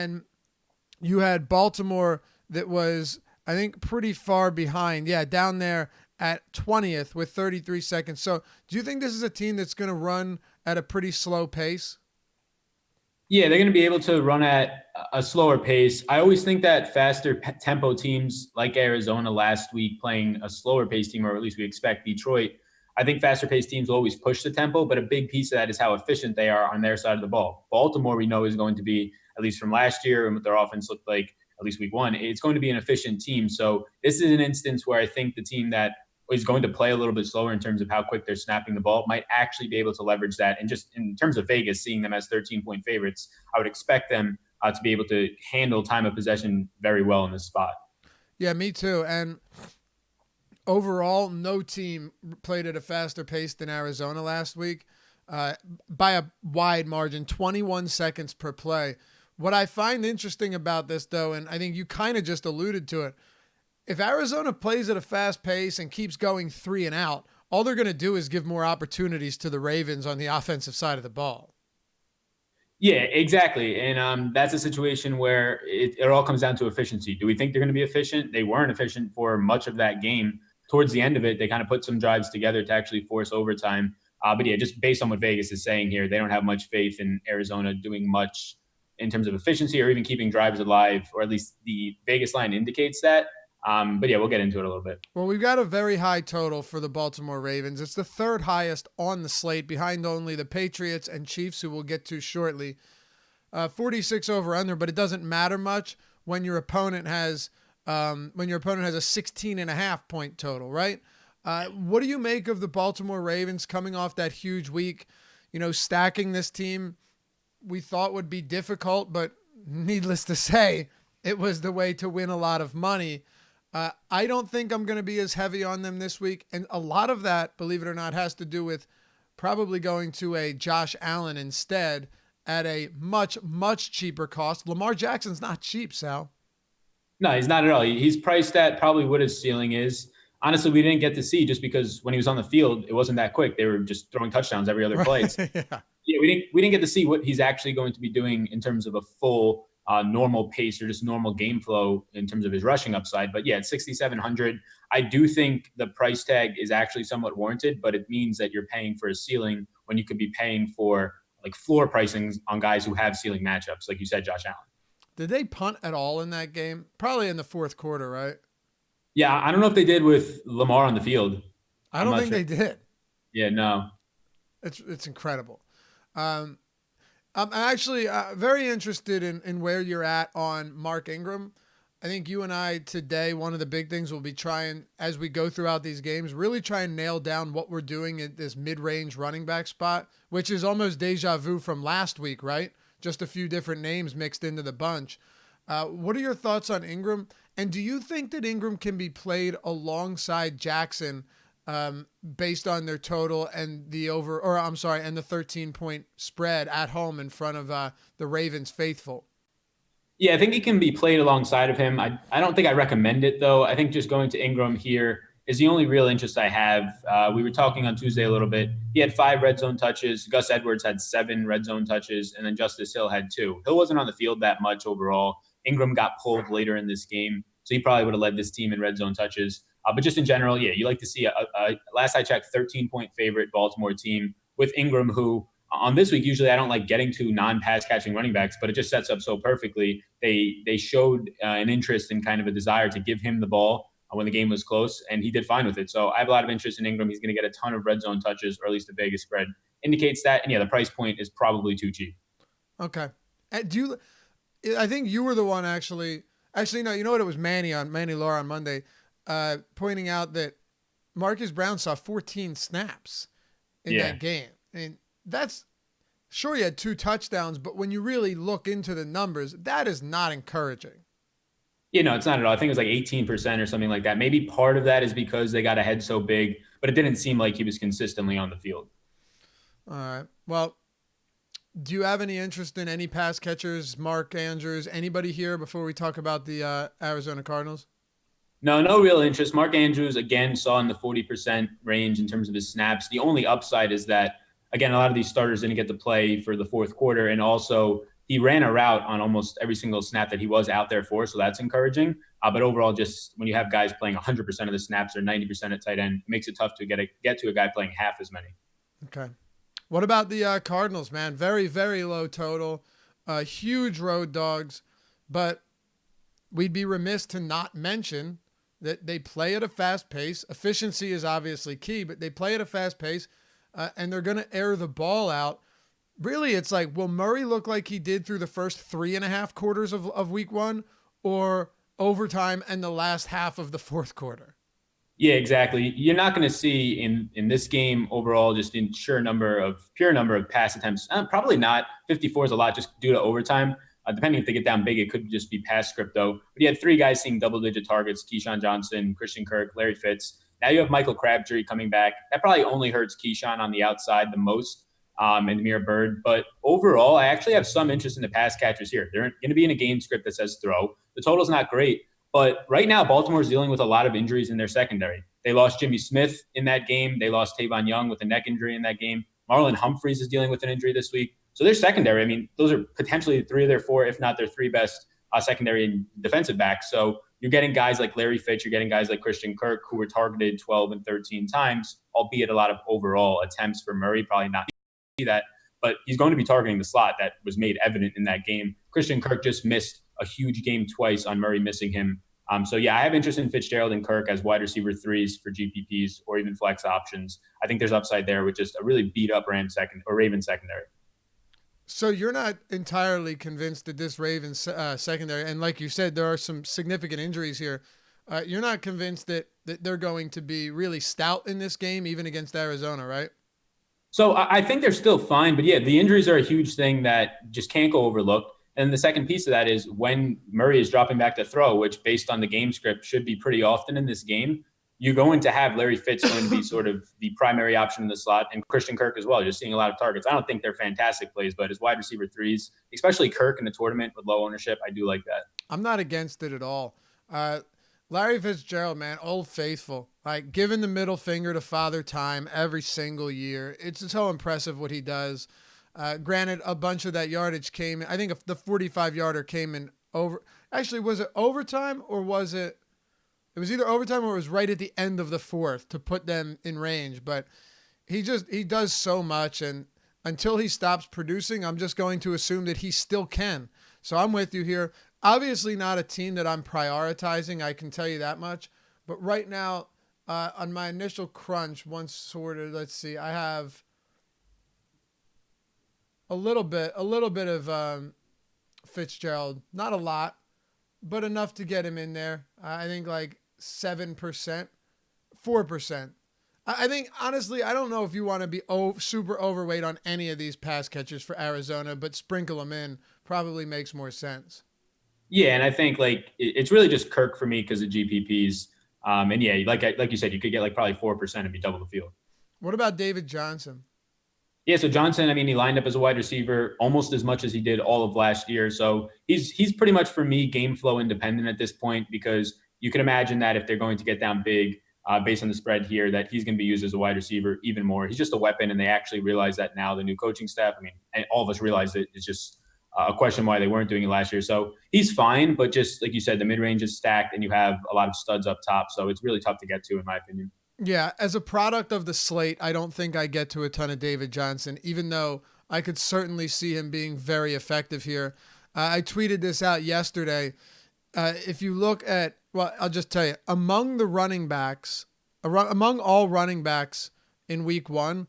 And you had Baltimore that was, I think, pretty far behind. Yeah, down there at 20th with 33 seconds. So do you think this is a team that's going to run at a pretty slow pace? Yeah, they're going to be able to run at a slower pace. I always think that faster tempo teams like Arizona last week playing a slower pace team, or at least we expect Detroit. I think faster paced teams will always push the tempo, but a big piece of that is how efficient they are on their side of the ball. Baltimore, we know, is going to be, at least from last year and what their offense looked like, at least week one, it's going to be an efficient team. So this is an instance where I think the team that is going to play a little bit slower in terms of how quick they're snapping the ball might actually be able to leverage that. And just in terms of Vegas, seeing them as 13-point favorites, I would expect them to be able to handle time of possession very well in this spot. Yeah, me too. And overall, no team played at a faster pace than Arizona last week by a wide margin, 21 seconds per play. What I find interesting about this, though, and I think you kind of just alluded to it, if Arizona plays at a fast pace and keeps going 3 and out, all they're going to do is give more opportunities to the Ravens on the offensive side of the ball. Yeah, exactly. And that's a situation where it all comes down to efficiency. Do we think they're going to be efficient? They weren't efficient for much of that game. Towards the end of it, they kind of put some drives together to actually force overtime. But yeah, just based on what Vegas is saying here, they don't have much faith in Arizona doing much in terms of efficiency or even keeping drives alive, or at least the Vegas line indicates that. But yeah, we'll get into it a little bit. Well, we've got a very high total for the Baltimore Ravens. It's the third highest on the slate, behind only the Patriots and Chiefs, who we'll get to shortly. 46 over under, but it doesn't matter much when your opponent has a 16 and a half point total, right? What do you make of the Baltimore Ravens coming off that huge week? Stacking this team we thought would be difficult, but needless to say, it was the way to win a lot of money. I don't think I'm going to be as heavy on them this week. And a lot of that, believe it or not, has to do with probably going to a Josh Allen instead at a much, much cheaper cost. Lamar Jackson's not cheap, Sal. No, he's not at all. He's priced at probably what his ceiling is. Honestly, we didn't get to see just because when he was on the field, it wasn't that quick. They were just throwing touchdowns every other play. Right. Yeah, we didn't get to see what he's actually going to be doing in terms of a full normal pace or just normal game flow in terms of his rushing upside. But yeah, at 6,700, I do think the price tag is actually somewhat warranted, but it means that you're paying for a ceiling when you could be paying for like floor pricings on guys who have ceiling matchups, like you said, Josh Allen. Did they punt at all in that game? Probably in the fourth quarter, right? Yeah, I don't know if they did with Lamar on the field. I don't think they did. Yeah, no. It's incredible. I'm actually very interested in where you're at on Mark Ingram. I think you and I today, one of the big things we'll be trying as we go throughout these games, really try and nail down what we're doing at this mid-range running back spot, which is almost deja vu from last week, right? Just a few different names mixed into the bunch. What are your thoughts on Ingram? And do you think that Ingram can be played alongside Jackson based on their total and the 13-point spread at home in front of the Ravens faithful? Yeah, I think he can be played alongside of him. I don't think I recommend it, though. I think just going to Ingram here is the only real interest I have. We were talking on Tuesday a little bit. He had 5 red zone touches. Gus Edwards had 7 red zone touches, and then Justice Hill had 2. Hill wasn't on the field that much overall. Ingram got pulled later in this game, so he probably would have led this team in red zone touches. But just in general, yeah, you like to see a last I checked, 13-point favorite Baltimore team with Ingram, who on this week, usually I don't like getting to non-pass catching running backs, but it just sets up so perfectly. They showed an interest and kind of a desire to give him the ball when the game was close, and he did fine with it. So I have a lot of interest in Ingram. He's going to get a ton of red zone touches, or at least the Vegas spread indicates that. And yeah, the price point is probably too cheap. Okay. I think you were the one actually, no, you know what? It was Manny Law on Monday, pointing out that Marcus Brown saw 14 snaps in that game. And that's sure he had 2 touchdowns, but when you really look into the numbers, that is not encouraging. Yeah, no, it's not at all. I think it was like 18% or something like that. Maybe part of that is because they got ahead so big, but it didn't seem like he was consistently on the field. All right. Well, do you have any interest in any pass catchers, Mark Andrews, anybody here before we talk about the Arizona Cardinals? No real interest. Mark Andrews, again, saw in the 40% range in terms of his snaps. The only upside is that, again, a lot of these starters didn't get to play for the fourth quarter, and also he ran a route on almost every single snap that he was out there for, so that's encouraging. But overall, just when you have guys playing 100% of the snaps or 90% at tight end, it makes it tough to get to a guy playing half as many. Okay. What about the Cardinals, man? Very, very low total, huge road dogs, but we'd be remiss to not mention that they play at a fast pace. Efficiency is obviously key, but they play at a fast pace, and they're going to air the ball out. Really, it's like, will Murray look like he did through the first 3.5 quarters of week one, or overtime and the last half of the fourth quarter? Yeah, exactly. You're not going to see in this game overall just in pure number of pass attempts. Probably not. 54 is a lot just due to overtime. Depending if they get down big, it could just be pass script though. But you had 3 guys seeing double-digit targets: Keyshawn Johnson, Christian Kirk, Larry Fitz. Now you have Michael Crabtree coming back. That probably only hurts Keyshawn on the outside the most, and Amir Bird. But overall, I actually have some interest in the pass catchers here. They're going to be in a game script that says throw. The total's not great. But right now, Baltimore's dealing with a lot of injuries in their secondary. They lost Jimmy Smith in that game. They lost Tavon Young with a neck injury in that game. Marlon Humphreys is dealing with an injury this week. So their secondary, I mean, those are potentially 3 of their 4, if not their 3 best secondary and defensive backs. So you're getting guys like Larry Fitz, you're getting guys like Christian Kirk, who were targeted 12 and 13 times, albeit a lot of overall attempts for Murray. Probably not see that, but he's going to be targeting the slot. That was made evident in that game. Christian Kirk just missed a huge game twice on Murray missing him. So yeah, I have interest in Fitzgerald and Kirk as wide receiver 3s for GPPs or even flex options. I think there's upside there with just a really beat up Raven secondary. So you're not entirely convinced that this Ravens secondary, and like you said, there are some significant injuries here. You're not convinced that they're going to be really stout in this game, even against Arizona, right? So I think they're still fine, but yeah, the injuries are a huge thing that just can't go overlooked. And the second piece of that is when Murray is dropping back to throw, which based on the game script should be pretty often in this game, you're going to have Larry Fitz going to be sort of the primary option in the slot, and Christian Kirk as well. You're seeing a lot of targets. I don't think they're fantastic plays, but as wide receiver 3s, especially Kirk in the tournament with low ownership, I do like that. I'm not against it at all. Larry Fitzgerald, man, old faithful, like giving the middle finger to Father Time every single year. It's so impressive what he does. Granted, a bunch of that yardage came. I think the 45-yarder came in over. Actually, was it overtime or was it? It was either overtime or it was right at the end of the fourth to put them in range. But he does so much, and until he stops producing, I'm just going to assume that he still can. So I'm with you here. Obviously, not a team that I'm prioritizing. I can tell you that much. But right now, on my initial crunch, once sorted, let's see, I have a little bit of Fitzgerald, not a lot, but enough to get him in there. I think like 7%, 4%. I think, honestly, I don't know if you want to be super overweight on any of these pass catchers for Arizona, but sprinkle them in probably makes more sense. Yeah, and I think like it's really just Kirk for me because of GPPs. And yeah, like you said, you could get like probably 4% if you double the field. What about David Johnson? Yeah, so Johnson, I mean, he lined up as a wide receiver almost as much as he did all of last year. So he's pretty much, for me, game flow independent at this point, because you can imagine that if they're going to get down big based on the spread here, that he's going to be used as a wide receiver even more. He's just a weapon, and they actually realize that now, the new coaching staff. I mean, and all of us realize it. It's just a question why they weren't doing it last year. So he's fine, but just like you said, the mid-range is stacked, and you have a lot of studs up top. So it's really tough to get to, in my opinion. Yeah, as a product of the slate, I don't think I get to a ton of David Johnson, even though I could certainly see him being very effective here. I tweeted this out yesterday. If you look at, well, I'll just tell you, among all running backs in week one,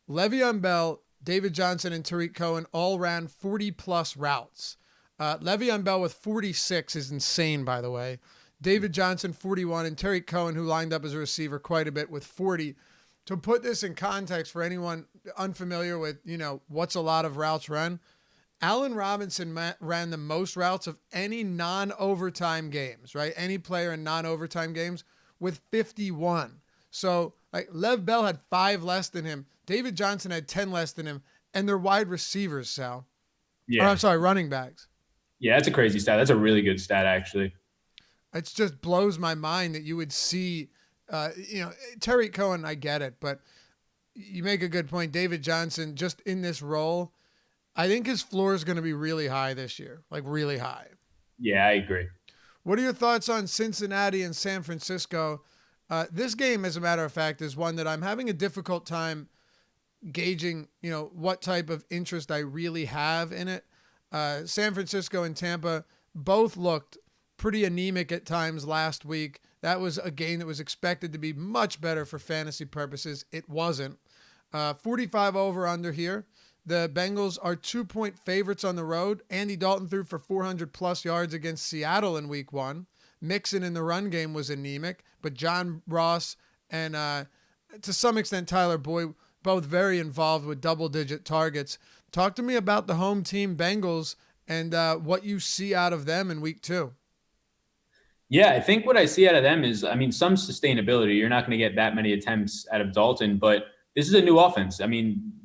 Le'Veon Bell, David Johnson, and Tariq Cohen all ran 40-plus routes. Le'Veon Bell with 46 is insane, by the way. David Johnson, 41, and Derrick Cohen, who lined up as a receiver quite a bit, with 40. To put this in context for anyone unfamiliar with, what's a lot of routes run, Allen Robinson ran the most routes of any non-overtime games, right? Any player in non-overtime games with 51. So, like, Lev Bell had 5 less than him. David Johnson had 10 less than him, and they're wide receivers, Sal. Yeah. Or, I'm sorry, running backs. Yeah, that's a crazy stat. That's a really good stat, actually. It just blows my mind that you would see, Tariq Cohen, I get it, but you make a good point. David Johnson, just in this role, I think his floor is going to be really high this year, like really high. Yeah, I agree. What are your thoughts on Cincinnati and San Francisco? This game, as a matter of fact, is one that I'm having a difficult time gauging, what type of interest I really have in it. San Francisco and Tampa both looked pretty anemic at times last week. That was a game that was expected to be much better for fantasy purposes. It wasn't. 45 over under here. The Bengals are 2-point favorites on the road. Andy Dalton threw for 400 plus yards against Seattle in week 1. Mixon in the run game was anemic, but John Ross and to some extent Tyler Boyd both very involved with double-digit targets. Talk to me about the home team Bengals and what you see out of them in week 2. Yeah, I think what I see out of them is, some sustainability. You're not going to get that many attempts out of Dalton, but this is a new offense.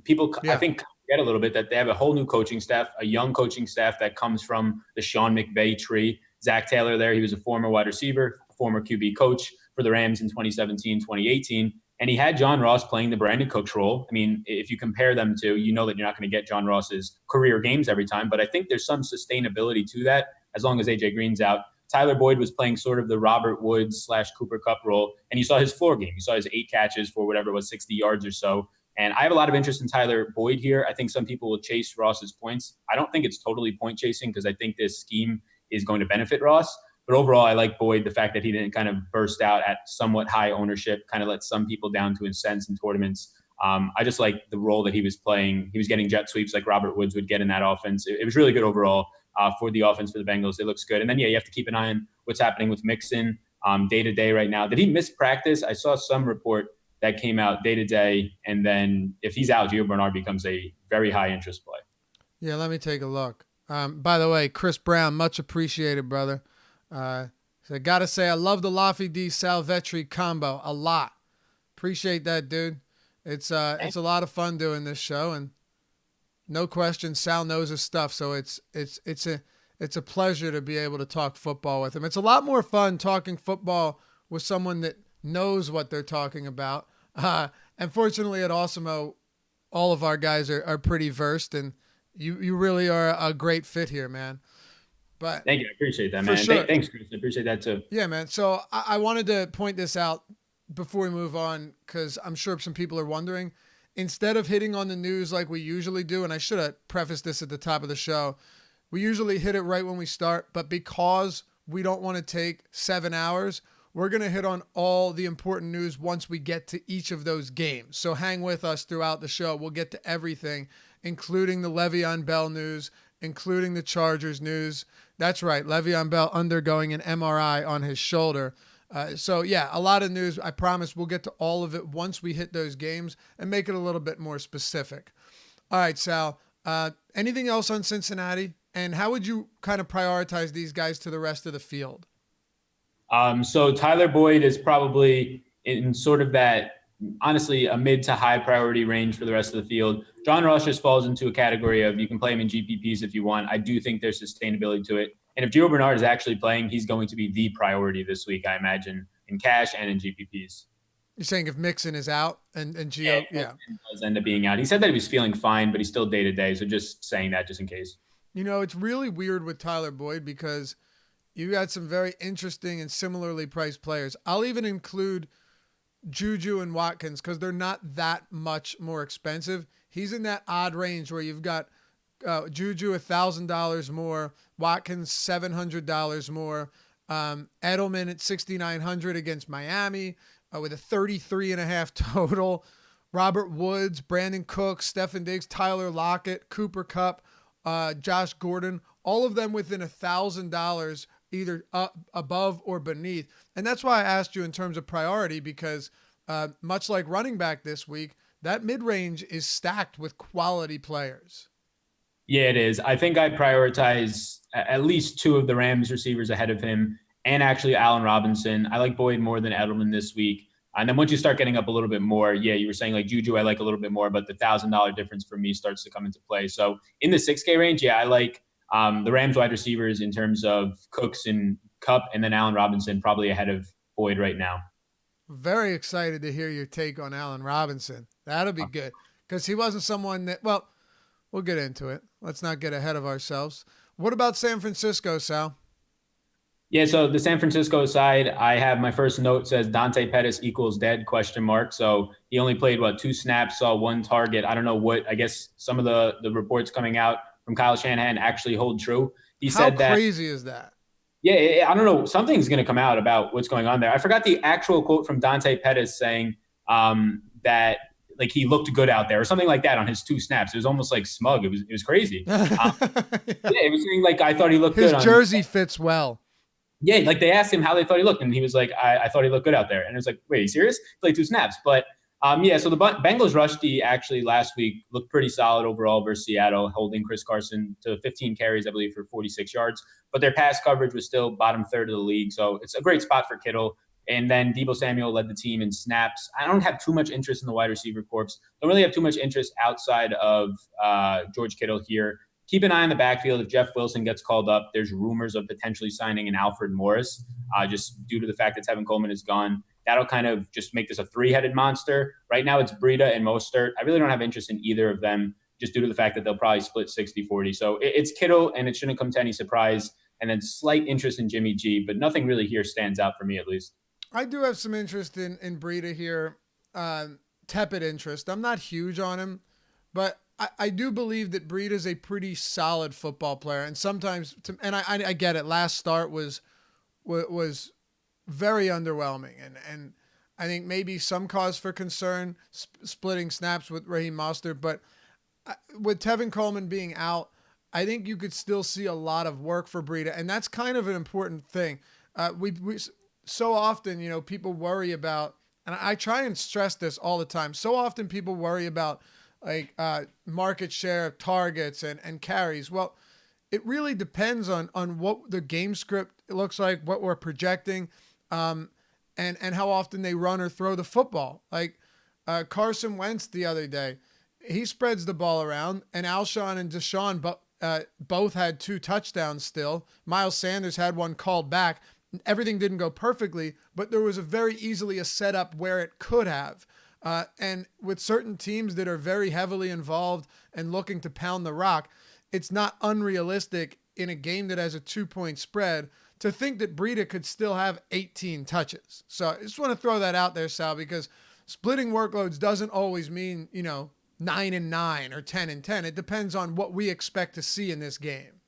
People, I think, forget a little bit that they have a whole new coaching staff, a young coaching staff that comes from the Sean McVay tree. Zach Taylor there, he was a former wide receiver, former QB coach for the Rams in 2017, 2018. And he had John Ross playing the Brandon Cooks role. If you compare them to, you know that you're not going to get John Ross's career games every time. But I think there's some sustainability to that as long as AJ Green's out. Tyler Boyd was playing sort of the Robert Woods / Cooper Kupp role. And you saw his floor game. You saw his 8 catches for whatever it was, 60 yards or so. And I have a lot of interest in Tyler Boyd here. I think some people will chase Ross's points. I don't think it's totally point chasing because I think this scheme is going to benefit Ross. But overall, I like Boyd, the fact that he didn't kind of burst out at somewhat high ownership, kind of let some people down to his sense in tournaments. I just like the role that he was playing. He was getting jet sweeps like Robert Woods would get in that offense. It was really good overall for the offense for the Bengals. It looks good. And then, you have to keep an eye on what's happening with Mixon day-to-day right now. Did he miss practice? I saw some report that came out day-to-day. And then if he's out, Gio Bernard becomes a very high-interest play. Yeah, let me take a look. By the way, Chris Brown, much appreciated, brother. So I got to say, I love the Laffy D Salvetri combo a lot. Appreciate that, dude. It's a lot of fun doing this show, and no question, Sal knows his stuff. So it's a pleasure to be able to talk football with him. It's a lot more fun talking football with someone that knows what they're talking about. And fortunately at Awesemo, all of our guys are pretty versed, and you really are a great fit here, man. But thank you. I appreciate that, man. Sure. Thanks, Chris. I appreciate that too. Yeah, man. So I wanted to point this out before we move on, because I'm sure some people are wondering. Instead of hitting on the news like we usually do, and I should have prefaced this at the top of the show, we usually hit it right when we start, but because we don't want to take 7 hours, we're going to hit on all the important news once we get to each of those games. So hang with us throughout the show. We'll get to everything, including the Le'Veon Bell news, including the Chargers news. That's right, Le'Veon Bell undergoing an MRI on his shoulder. So yeah, a lot of news. I promise we'll get to all of it once we hit those games and make it a little bit more specific. All right, Sal, anything else on Cincinnati? And how would you kind of prioritize these guys to the rest of the field? So Tyler Boyd is probably in sort of that, honestly, a mid to high priority range for the rest of the field. John Ross just falls into a category of you can play him in GPPs if you want. I do think there's sustainability to it. And if Gio Bernard is actually playing, he's going to be the priority this week, I imagine, in cash and in GPPs. You're saying if Mixon is out and Gio, yeah. Does end up being out. He said that he was feeling fine, but he's still day-to-day, so just saying that just in case. It's really weird with Tyler Boyd because you got some very interesting and similarly priced players. I'll even include Juju and Watkins because they're not that much more expensive. He's in that odd range where you've got Juju $1,000 more, Watkins $700 more, Edelman at $6,900 against Miami with a 33.5 total. Robert Woods, Brandon Cook, Stefan Diggs, Tyler Lockett, Cooper Kupp, Josh Gordon, all of them within $1,000 either above or beneath. And that's why I asked you in terms of priority, because much like running back this week, that mid-range is stacked with quality players. Yeah, it is. I think I prioritize at least 2 of the Rams receivers ahead of him, and actually Allen Robinson. I like Boyd more than Edelman this week. And then once you start getting up a little bit more, you were saying like Juju I like a little bit more, but the $1,000 difference for me starts to come into play. So in the 6K range, I like the Rams wide receivers in terms of Cooks and Kupp, and then Allen Robinson probably ahead of Boyd right now. Very excited to hear your take on Allen Robinson. That'll be good because he wasn't someone that, well, We'll get into it. Let's not get ahead of ourselves. What about San Francisco, Sal? Yeah, so the San Francisco side, I have my first note says Dante Pettis equals dead, question mark. So he only played, 2 snaps, saw 1 target. I don't know what, I guess some of the reports coming out from Kyle Shanahan actually hold true. He How said that, crazy is that? yeah, I don't know. Something's going to come out about what's going on there. I forgot the actual quote from Dante Pettis saying that like he looked good out there or something like that on his 2 snaps. It was almost like smug. It was crazy. Yeah. Yeah, it was saying like I thought he looked His good. jersey fits well. Yeah, like they asked him how they thought he looked, and he was like, I thought he looked good out there. And it was like, wait, are you serious? He played 2 snaps. But yeah, so the Bengals rush D actually last week looked pretty solid overall versus Seattle, holding Kris Carson to 15 carries, I believe, for 46 yards. But their pass coverage was still bottom third of the league. So it's a great spot for Kittle. And then Deebo Samuel led the team in snaps. I don't have too much interest in the wide receiver corps. Don't really have too much interest outside of George Kittle here. Keep an eye on the backfield. If Jeff Wilson gets called up, there's rumors of potentially signing an Alfred Morris, just due to the fact that Tevin Coleman is gone. That'll kind of just make this a 3-headed monster. Right now, it's Breida and Mostert. I really don't have interest in either of them, just due to the fact that they'll probably split 60-40. So it's Kittle, and it shouldn't come to any surprise. And then slight interest in Jimmy G, but nothing really here stands out for me, at least. I do have some interest in Breida here. Tepid interest. I'm not huge on him, but I do believe that Breida is a pretty solid football player, and sometimes, and I get it. Last start was very underwhelming, and I think maybe some cause for concern splitting snaps with Raheem Mostert, but with Tevin Coleman being out, I think you could still see a lot of work for Breida, and that's kind of an important thing. We so often, people worry about, and I try and stress this all the time. So often people worry about like market share, targets, and carries. Well, it really depends on what the game script looks like, what we're projecting, and how often they run or throw the football. Like Carson Wentz the other day, he spreads the ball around, and Alshon and Deshaun both had 2 touchdowns still. Miles Sanders had 1 called back. Everything didn't go perfectly, but there was a very easily a setup where it could have. And with certain teams that are very heavily involved and looking to pound the rock, it's not unrealistic in a game that has a 2-point spread to think that Breida could still have 18 touches. So I just want to throw that out there, Sal, because splitting workloads doesn't always mean, 9-9 or 10-10. It depends on what we expect to see in this game.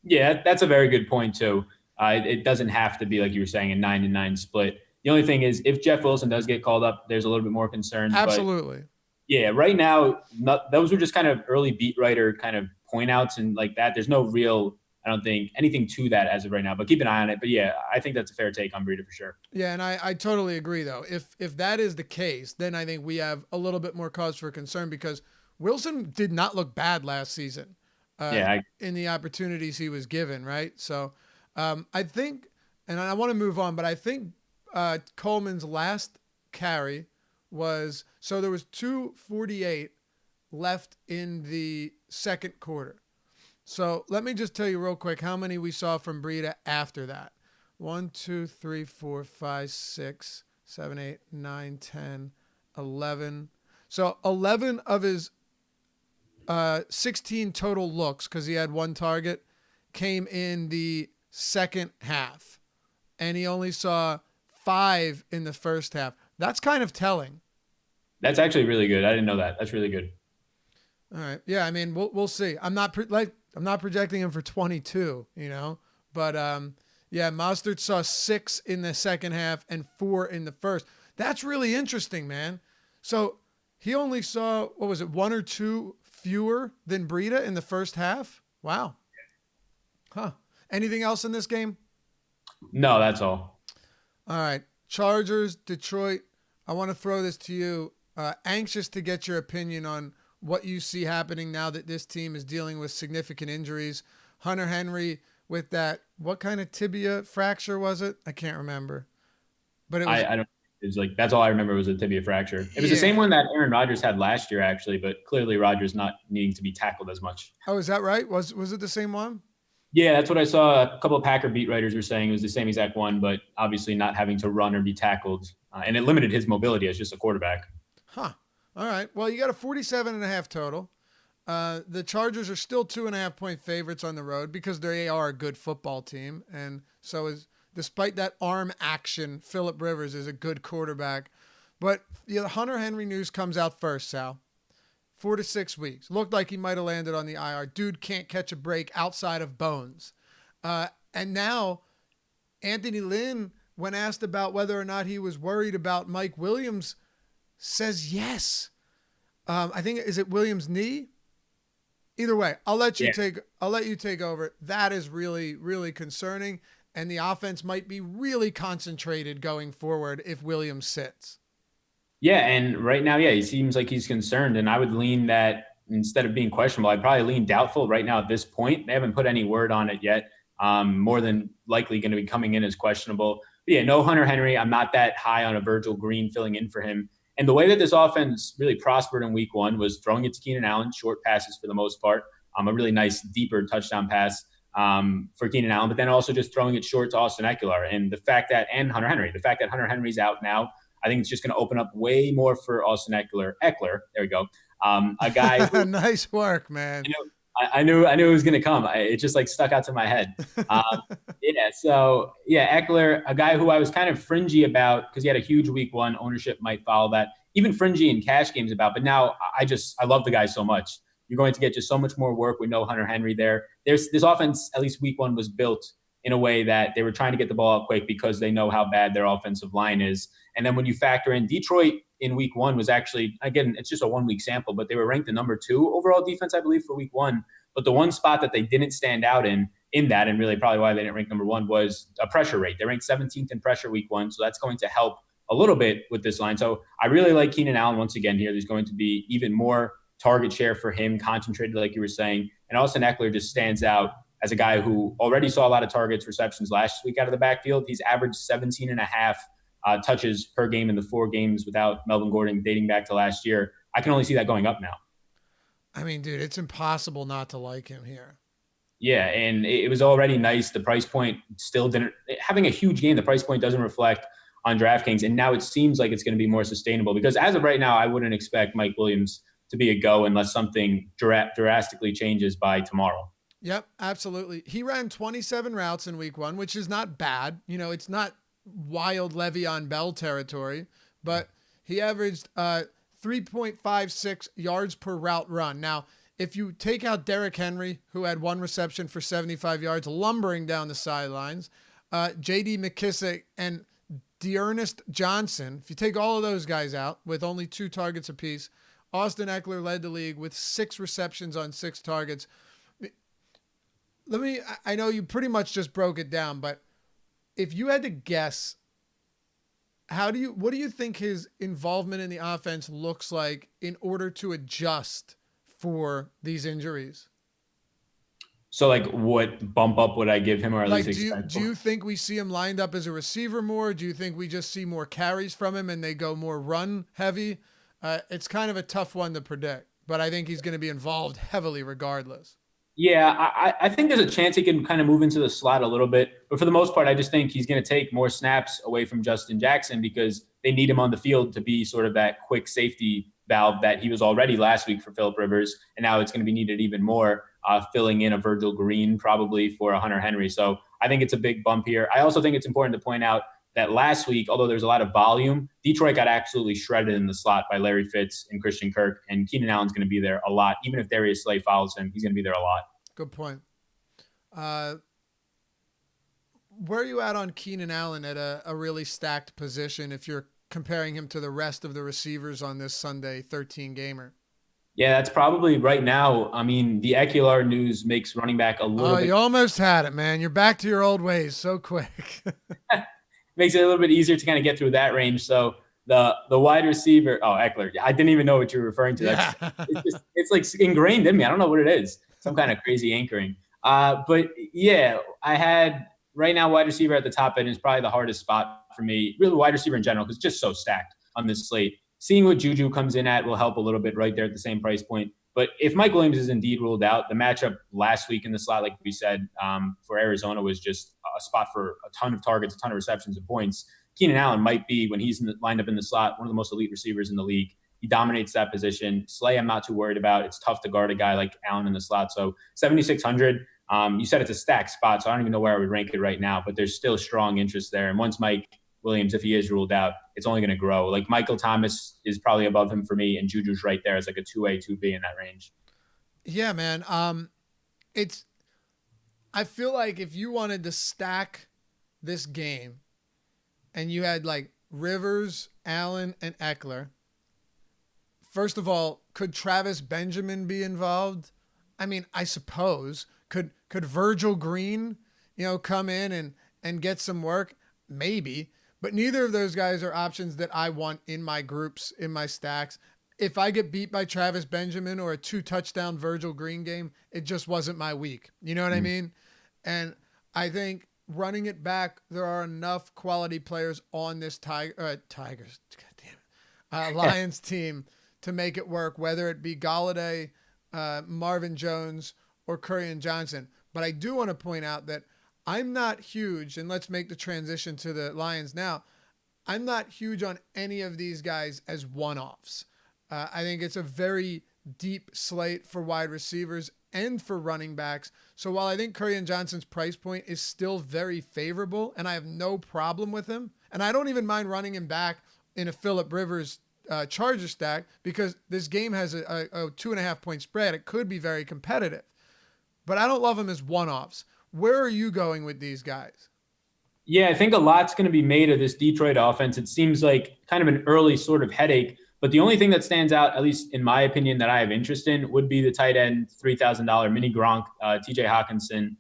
Yeah, that's a very good point, too. It doesn't have to be, like you were saying, a 9-9 split. The only thing is, if Jeff Wilson does get called up, there's a little bit more concern. Absolutely. But yeah, right now, those are just kind of early beat writer kind of point outs and like that. There's no real, I don't think, anything to that as of right now. But keep an eye on it. But yeah, I think that's a fair take on Breida for sure. Yeah, and I totally agree, though. If that is the case, then I think we have a little bit more cause for concern because Wilson did not look bad last season in the opportunities he was given, right? So I think, and I want to move on, but I think Coleman's last carry was, so there was 2:48 left in the second quarter. So let me just tell you real quick how many we saw from Breida after that. 1, 2, 3, 4, 5, 6, 7, 8, 9, 10, 11. So 11 of his 16 total looks, because he had 1 target, came in the second half. And he only saw 5 in the first half. That's kind of telling. That's actually really good. I didn't know that. That's really good. All right. Yeah, I mean, we'll see. I'm not projecting him for 22, but yeah, Mostert saw 6 in the second half and 4 in the first. That's really interesting, man. So he only saw, 1 or 2 fewer than Breida in the first half? Wow. Huh. Anything else in this game? No, that's all. All right. Chargers, Detroit. I want to throw this to you. Anxious to get your opinion on what you see happening now that this team is dealing with significant injuries. Hunter Henry with that, what kind of tibia fracture was it? I can't remember. But it was, I don't. It was like, that's all I remember was a tibia fracture. It was the same one that Aaron Rodgers had last year, actually, but clearly Rodgers not needing to be tackled as much. Oh, is that right? Was it the same one? Yeah, that's what I saw. A couple of Packer beat writers were saying it was the same exact one, but obviously not having to run or be tackled. And it limited his mobility as just a quarterback. Huh. All right. Well, you got a 47.5 total. The Chargers are still 2.5-point favorites on the road because they are a good football team. And so despite that arm action, Phillip Rivers is a good quarterback. But the Hunter Henry news comes out first, Sal. 4 to 6 weeks. Looked like he might have landed on the IR. Dude can't catch a break outside of bones. And now Anthony Lynn, when asked about whether or not he was worried about Mike Williams, says yes. I think, is it Williams' knee? Either way, I'll let you take over. That is really, really concerning. And the offense might be really concentrated going forward if Williams sits. Yeah, and right now, he seems like he's concerned. And I would lean that instead of being questionable, I'd probably lean doubtful right now at this point. They haven't put any word on it yet. More than likely going to be coming in as questionable. But no Hunter Henry. I'm not that high on a Virgil Green filling in for him. And the way that this offense really prospered in week 1 was throwing it to Keenan Allen, short passes for the most part, a really nice deeper touchdown pass for Keenan Allen, but then also just throwing it short to Austin Eckler. And the fact that Hunter Henry's out now, I think it's just going to open up way more for Austin Eckler. There we go. A guy. Who, nice work, man. I knew it was going to come. It just stuck out to my head. Eckler, a guy who I was kind of fringy about because he had a huge week 1. Ownership might follow that. Even fringy in cash games about. But now I love the guy so much. You're going to get just so much more work with no Hunter Henry there. This offense, at least week 1, was built in a way that they were trying to get the ball out quick because they know how bad their offensive line is. And then when you factor in Detroit in week 1 was actually, again, it's just a 1-week sample, but they were ranked the number 2 overall defense, I believe, for week 1. But the one spot that they didn't stand out in that, and really probably why they didn't rank number 1, was a pressure rate. They ranked 17th in pressure week 1, so that's going to help a little bit with this line. So I really like Keenan Allen once again here. There's going to be even more target share for him, concentrated like you were saying. And Austin Eckler just stands out as a guy who already saw a lot of targets, receptions last week out of the backfield. He's averaged 17 and a half touches per game in the 4 games without Melvin Gordon dating back to last year. I can only see that going up now. I mean, dude, it's impossible not to like him here. Yeah, and it was already nice. The price point still didn't – having a huge game, the price point doesn't reflect on DraftKings. And now it seems like it's going to be more sustainable because as of right now, I wouldn't expect Mike Williams to be a go unless something drastically changes by tomorrow. Yep, absolutely. He ran 27 routes in week 1, which is not bad. It's not wild Le'Veon Bell territory, but he averaged 3.56 yards per route run. Now, if you take out Derrick Henry, who had 1 reception for 75 yards, lumbering down the sidelines, J.D. McKissick and Dearness Johnson, if you take all of those guys out with only 2 targets apiece, Austin Eckler led the league with 6 receptions on 6 targets. I know you pretty much just broke it down, but if you had to guess, what do you think his involvement in the offense looks like in order to adjust for these injuries? So what bump up would I give him, or at least expect? Do you think we see him lined up as a receiver more? Do you think we just see more carries from him and they go more run heavy? It's kind of a tough one to predict, but I think he's going to be involved heavily regardless. Yeah, I think there's a chance he can kind of move into the slot a little bit. But for the most part, I just think he's going to take more snaps away from Justin Jackson because they need him on the field to be sort of that quick safety valve that he was already last week for Phillip Rivers. And now it's going to be needed even more, filling in a Virgil Green probably for a Hunter Henry. So I think it's a big bump here. I also think it's important to point out that last week, although there's a lot of volume, Detroit got absolutely shredded in the slot by Larry Fitz and Christian Kirk, and Keenan Allen's going to be there a lot. Even if Darius Slay follows him, he's going to be there a lot. Good point. Where are you at on Keenan Allen at a really stacked position if you're comparing him to the rest of the receivers on this Sunday 13-gamer? Yeah, that's probably right now. I mean, the Eckler news makes running back a little bit. You almost had it, man. You're back to your old ways so quick. Makes it a little bit easier to kind of get through that range. So the wide receiver, Eckler, I didn't even know what you were referring to. Yeah. It's like ingrained in me. I don't know what it is. Some kind of crazy anchoring. But yeah, I had right now wide receiver at the top end is probably the hardest spot for me. Really wide receiver in general, because it's just so stacked on this slate. Seeing what Juju comes in at will help a little bit right there at the same price point. But if Mike Williams is indeed ruled out, the matchup last week in the slot, like we said, for Arizona was just a spot for a ton of targets, a ton of receptions and points. Keenan Allen might be, when he's lined up in the slot, one of the most elite receivers in the league. He dominates that position. Slay, I'm not too worried about. It's tough to guard a guy like Allen in the slot. So 7,600. You said it's a stacked spot, so I don't even know where I would rank it right now, but there's still strong interest there. And once Mike Williams, if he is ruled out, it's only going to grow. Like Michael Thomas is probably above him for me, and Juju's right there as like a 2A, 2B in that range. Yeah, man. I feel like if you wanted to stack this game and you had like Rivers, Allen, and Eckler, first of all, could Travis Benjamin be involved? I mean, I suppose. Could Virgil Green, come in and get some work? Maybe. But neither of those guys are options that I want in my groups, in my stacks. If I get beat by Travis Benjamin or a 2-touchdown Virgil Green game, it just wasn't my week. You know what I mean? And I think running it back, there are enough quality players on this Lions team to make it work, whether it be Golladay, Marvin Jones, or Curry Johnson. But I do want to point out that I'm not huge, and let's make the transition to the Lions now. I'm not huge on any of these guys as one-offs. I think it's a very deep slate for wide receivers and for running backs. So while I think Curry Johnson's price point is still very favorable, and I have no problem with him, and I don't even mind running him back in a Phillip Rivers Charger stack because this game has a 2.5 point spread. It could be very competitive, but I don't love him as one-offs. Where are you going with these guys? Yeah, I think a lot's going to be made of this Detroit offense. It seems like kind of an early sort of headache, but the only thing that stands out, at least in my opinion, that I have interest in would be the tight end, $3,000 mini Gronk, TJ Hawkinson.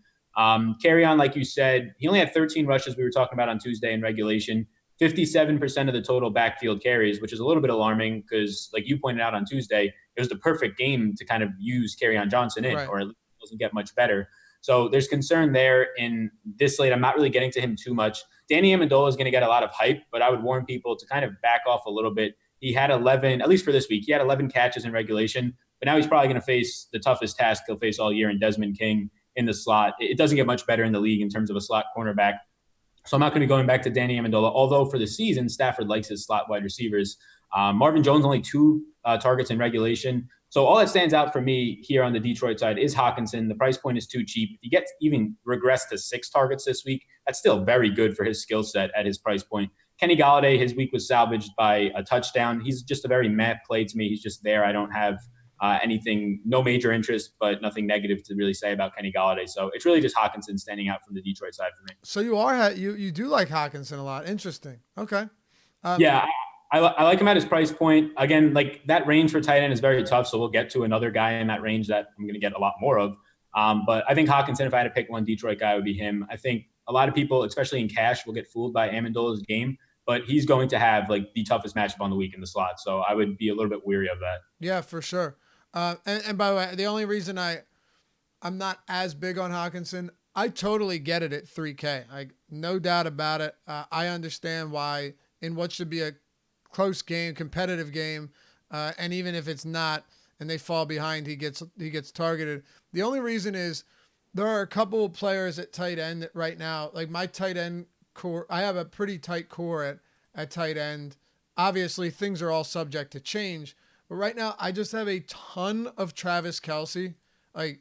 Carry on, like you said, he only had 13 rushes we were talking about on Tuesday in regulation, 57% of the total backfield carries, which is a little bit alarming because, like you pointed out on Tuesday, it was the perfect game to kind of use Kerryon Johnson in, or at least it doesn't get much better. So there's concern there in this slate. I'm not really getting to him too much. Danny Amendola is going to get a lot of hype, but I would warn people to kind of back off a little bit. He had 11, at least for this week, he had 11 catches in regulation, but now he's probably going to face the toughest task he'll face all year in Desmond King in the slot. It doesn't get much better in the league in terms of a slot cornerback. So I'm not going to be going back to Danny Amendola, although for the season, Stafford likes his slot wide receivers. Marvin Jones, only 2 targets in regulation. So all that stands out for me here on the Detroit side is Hawkinson. The price point is too cheap. If he gets even regressed to 6 targets this week, that's still very good for his skill set at his price point. Kenny Golladay, his week was salvaged by a touchdown. He's just a very meh play to me. He's just there. I don't have anything, no major interest, but nothing negative to really say about Kenny Golladay. So it's really just Hawkinson standing out from the Detroit side for me. So you do like Hawkinson a lot. Interesting. Okay. Yeah, I like him at his price point. Again, like that range for tight end is very tough. So we'll get to another guy in that range that I'm going to get a lot more of. But I think Hawkinson, if I had to pick one Detroit guy, would be him. I think a lot of people, especially in cash, will get fooled by Amendola's game, but he's going to have like the toughest matchup on the week in the slot. So I would be a little bit weary of that. Yeah, for sure. And by the way, the only reason I'm not as big on Hawkinson, I totally get it at 3K. No doubt about it. I understand why in what should be a close game, competitive game, and even if it's not, and they fall behind, he gets targeted. The only reason is there are a couple of players at tight end that right now, like my tight end core, I have a pretty tight core at tight end. Obviously, things are all subject to change, but right now I just have a ton of Travis Kelce, like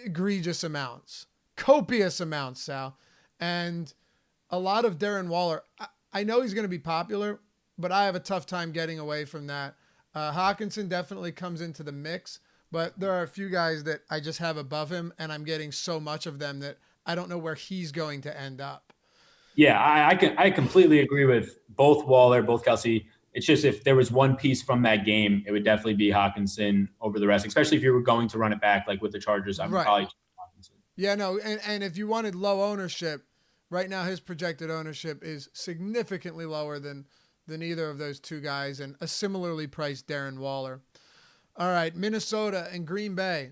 egregious amounts, copious amounts, Sal, and a lot of Darren Waller. I know he's going to be popular, but I have a tough time getting away from that. Hawkinson definitely comes into the mix, but there are a few guys that I just have above him, and I'm getting so much of them that I don't know where he's going to end up. Yeah, I completely agree with both Waller, both Kelce. It's just if there was one piece from that game, it would definitely be Hawkinson over the rest, especially if you were going to run it back like with the Chargers. I'm probably Hawkinson. Yeah, no, and if you wanted low ownership, right now his projected ownership is significantly lower than either of those two guys, and a similarly priced Darren Waller. All right, Minnesota and Green Bay.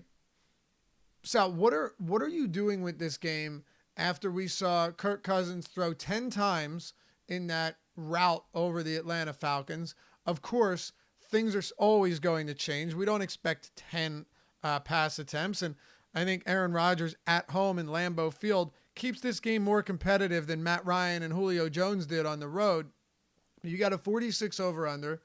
Sal, what are you doing with this game after we saw Kirk Cousins throw 10 times in that rout over the Atlanta Falcons? Of course, things are always going to change. We don't expect 10 pass attempts, and I think Aaron Rodgers at home in Lambeau Field keeps this game more competitive than Matt Ryan and Julio Jones did on the road. You got a 46 over under.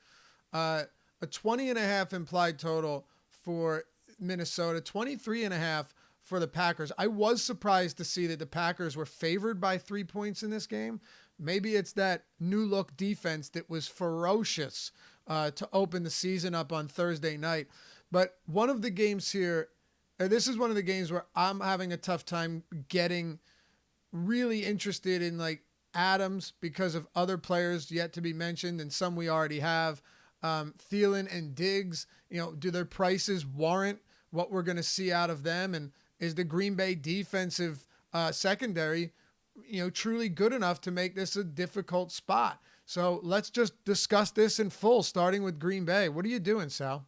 a 20.5 implied total for Minnesota, 23.5 for the Packers. I was surprised to see that the Packers were favored by 3 points in this game. Maybe it's that new look defense that was ferocious to open the season up on Thursday night. But one of the games here, this is one of the games where I'm having a tough time getting really interested in like Adams because of other players yet to be mentioned and some we already have. Thielen and Diggs, do their prices warrant what we're going to see out of them? And is the Green Bay defensive secondary, truly good enough to make this a difficult spot? So let's just discuss this in full, starting with Green Bay. What are you doing, Sal?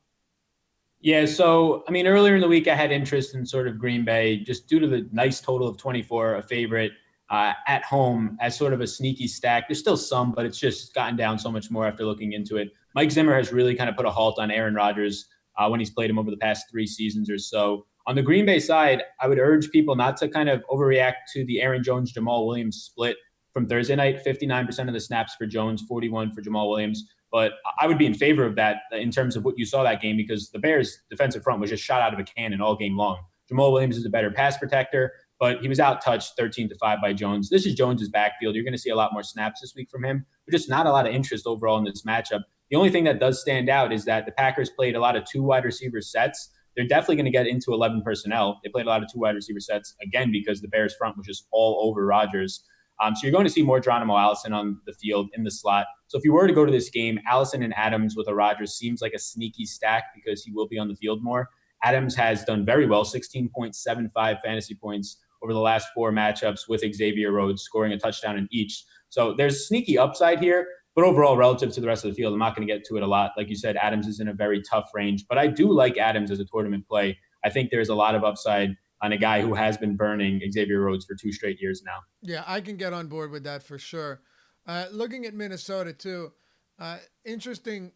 Yeah, so, earlier in the week, I had interest in sort of Green Bay just due to the nice total of 24, a favorite at home as sort of a sneaky stack. There's still some, but it's just gotten down so much more after looking into it. Mike Zimmer has really kind of put a halt on Aaron Rodgers when he's played him over the past 3 seasons or so. On the Green Bay side, I would urge people not to kind of overreact to the Aaron Jones-Jamal Williams split from Thursday night. 59% of the snaps for Jones, 41 for Jamal Williams. But I would be in favor of that in terms of what you saw that game because the Bears' defensive front was just shot out of a cannon all game long. Jamal Williams is a better pass protector, but he was out-touched 13-5 by Jones. This is Jones' backfield. You're going to see a lot more snaps this week from him, but just not a lot of interest overall in this matchup. The only thing that does stand out is that the Packers played a lot of 2 wide receiver sets. They're definitely going to get into 11 personnel. They played a lot of 2 wide receiver sets, again, because the Bears' front was just all over Rodgers. So you're going to see more Geronimo Allison on the field in the slot. So if you were to go to this game, Allison and Adams with a Rodgers seems like a sneaky stack because he will be on the field more. Adams has done very well, 16.75 fantasy points over the last 4 matchups with Xavier Rhodes, scoring a touchdown in each. So there's sneaky upside here, but overall, relative to the rest of the field, I'm not going to get to it a lot. Like you said, Adams is in a very tough range, but I do like Adams as a tournament play. I think there's a lot of upside on a guy who has been burning Xavier Rhodes for 2 straight years now. Yeah, I can get on board with that for sure. Looking at Minnesota too, interesting.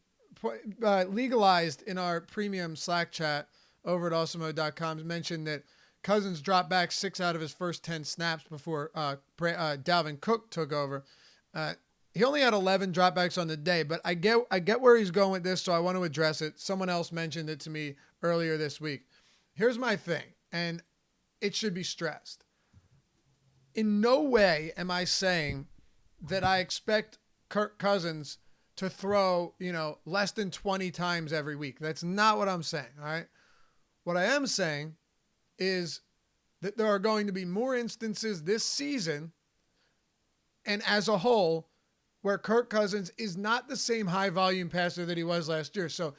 Legalized in our premium Slack chat over at awesomemode.com mentioned that Cousins dropped back 6 out of his first 10 snaps before Dalvin Cook took over. He only had 11 dropbacks on the day, but I get where he's going with this, so I want to address it. Someone else mentioned it to me earlier this week. Here's my thing, and it should be stressed. In no way am I saying that I expect Kirk Cousins to throw, less than 20 times every week. That's not what I'm saying, all right? What I am saying is that there are going to be more instances this season and as a whole where Kirk Cousins is not the same high volume passer that he was last year. So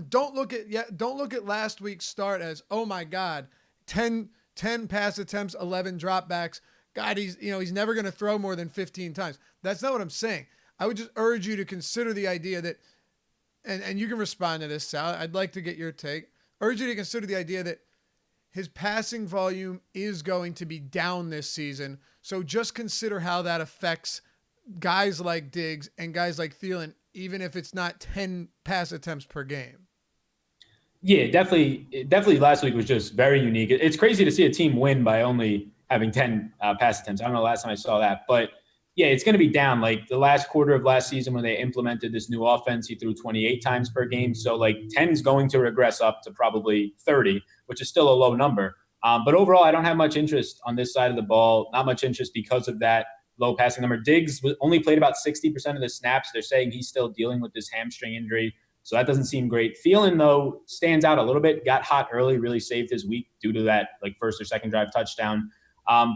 don't look at last week's start as, oh my God, 10 pass attempts, 11 dropbacks. God, he's never going to throw more than 15 times. That's not what I'm saying. I would just urge you to consider the idea that, and you can respond to this, Sal. I'd like to get your take. Urge you to consider the idea that his passing volume is going to be down this season. So just consider how that affects guys like Diggs and guys like Thielen, even if it's not 10 pass attempts per game. Yeah, definitely last week was just very unique. It's crazy to see a team win by only having 10 pass attempts. I don't know the last time I saw that, but yeah, it's going to be down. Like the last quarter of last season when they implemented this new offense, he threw 28 times per game. So like 10 is going to regress up to probably 30, which is still a low number. But overall, I don't have much interest on this side of the ball. Not much interest because of that low passing number. Diggs only played about 60% of the snaps. They're saying he's still dealing with this hamstring injury. So that doesn't seem great. Thielen, though, stands out a little bit. Got hot early, really saved his week due to that first or second drive touchdown.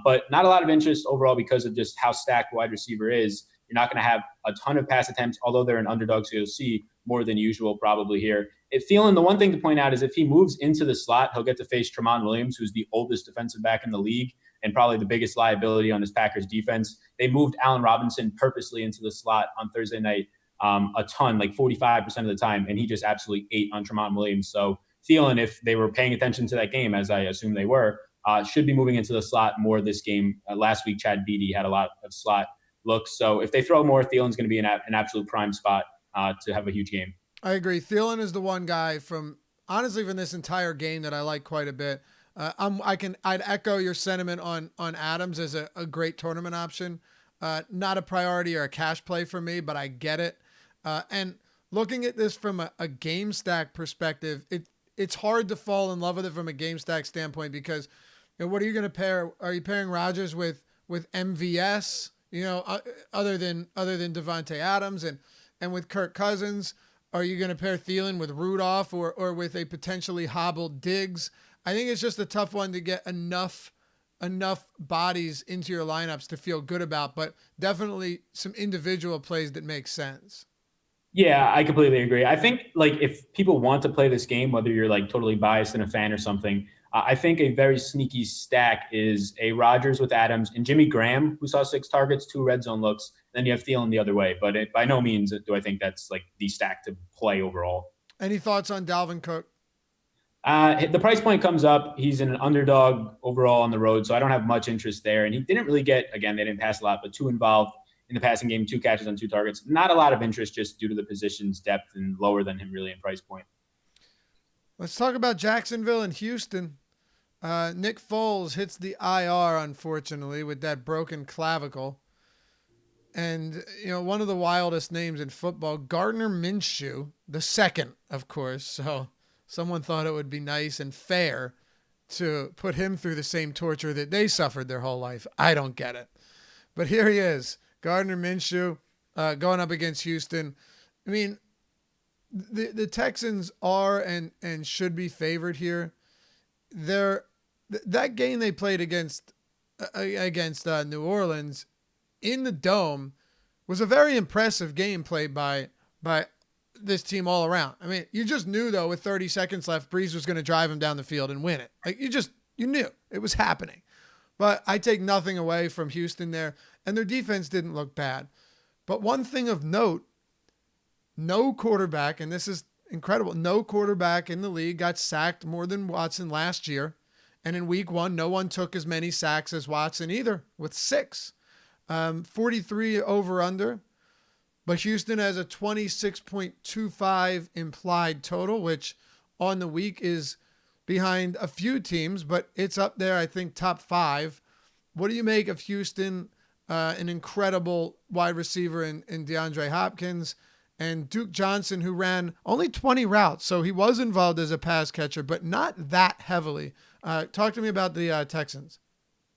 But not a lot of interest overall because of just how stacked wide receiver is. You're not going to have a ton of pass attempts, although they're an underdog, so you'll see more than usual probably here. If Thielen, the one thing to point out is if he moves into the slot, he'll get to face Ramon Williams, who's the oldest defensive back in the league and probably the biggest liability on this Packers defense. They moved Allen Robinson purposely into the slot on Thursday night a ton, like 45% of the time, and he just absolutely ate on Ramon Williams. So Thielen, if they were paying attention to that game, as I assume they were, should be moving into the slot more this game. Last week, Chad Beatty had a lot of slot looks. So if they throw more, Thielen's going to be an absolute prime spot to have a huge game. I agree. Thielen is the one guy from this entire game that I like quite a bit. I'd echo your sentiment on Adams as a great tournament option. Not a priority or a cash play for me, but I get it. And looking at this from a game stack perspective, it's hard to fall in love with it from a game stack standpoint because what are you going to pair? Are you pairing Rodgers with MVS? Other than Devontae Adams and with Kirk Cousins, are you going to pair Thielen with Rudolph or with a potentially hobbled Diggs? I think it's just a tough one to get enough bodies into your lineups to feel good about, but definitely some individual plays that make sense. Yeah, I completely agree. I think like if people want to play this game, whether you're like totally biased and a fan or something, I think a very sneaky stack is a Rodgers with Adams and Jimmy Graham, who saw 6 targets, 2 red zone looks. Then you have Thielen the other way. But by no means do I think that's like the stack to play overall. Any thoughts on Dalvin Cook? The price point comes up. He's an underdog overall on the road, so I don't have much interest there. And he didn't really get, again, they didn't pass a lot, but 2 involved in the passing game, 2 catches on 2 targets. Not a lot of interest just due to the position's depth and lower than him really in price point. Let's talk about Jacksonville and Houston. Nick Foles hits the IR, unfortunately, with that broken clavicle. And, one of the wildest names in football, Gardner Minshew, the second, of course. So someone thought it would be nice and fair to put him through the same torture that they suffered their whole life. I don't get it. But here he is, Gardner Minshew, going up against Houston. I mean, the Texans are and should be favored here. That game they played against New Orleans in the Dome was a very impressive game played by this team all around. I mean, you just knew though with 30 seconds left, Breeze was going to drive him down the field and win it. Like you knew it was happening. But I take nothing away from Houston there, and their defense didn't look bad. But one thing of note, no quarterback, and this is incredible, no quarterback in the league got sacked more than Watson last year. And in week 1, no one took as many sacks as Watson either, with 6. 43 over under. But Houston has a 26.25 implied total, which on the week is behind a few teams, but it's up there, I think, top 5. What do you make of Houston, an incredible wide receiver in DeAndre Hopkins, and Duke Johnson, who ran only 20 routes, so he was involved as a pass catcher, but not that heavily. Talk to me about the Texans.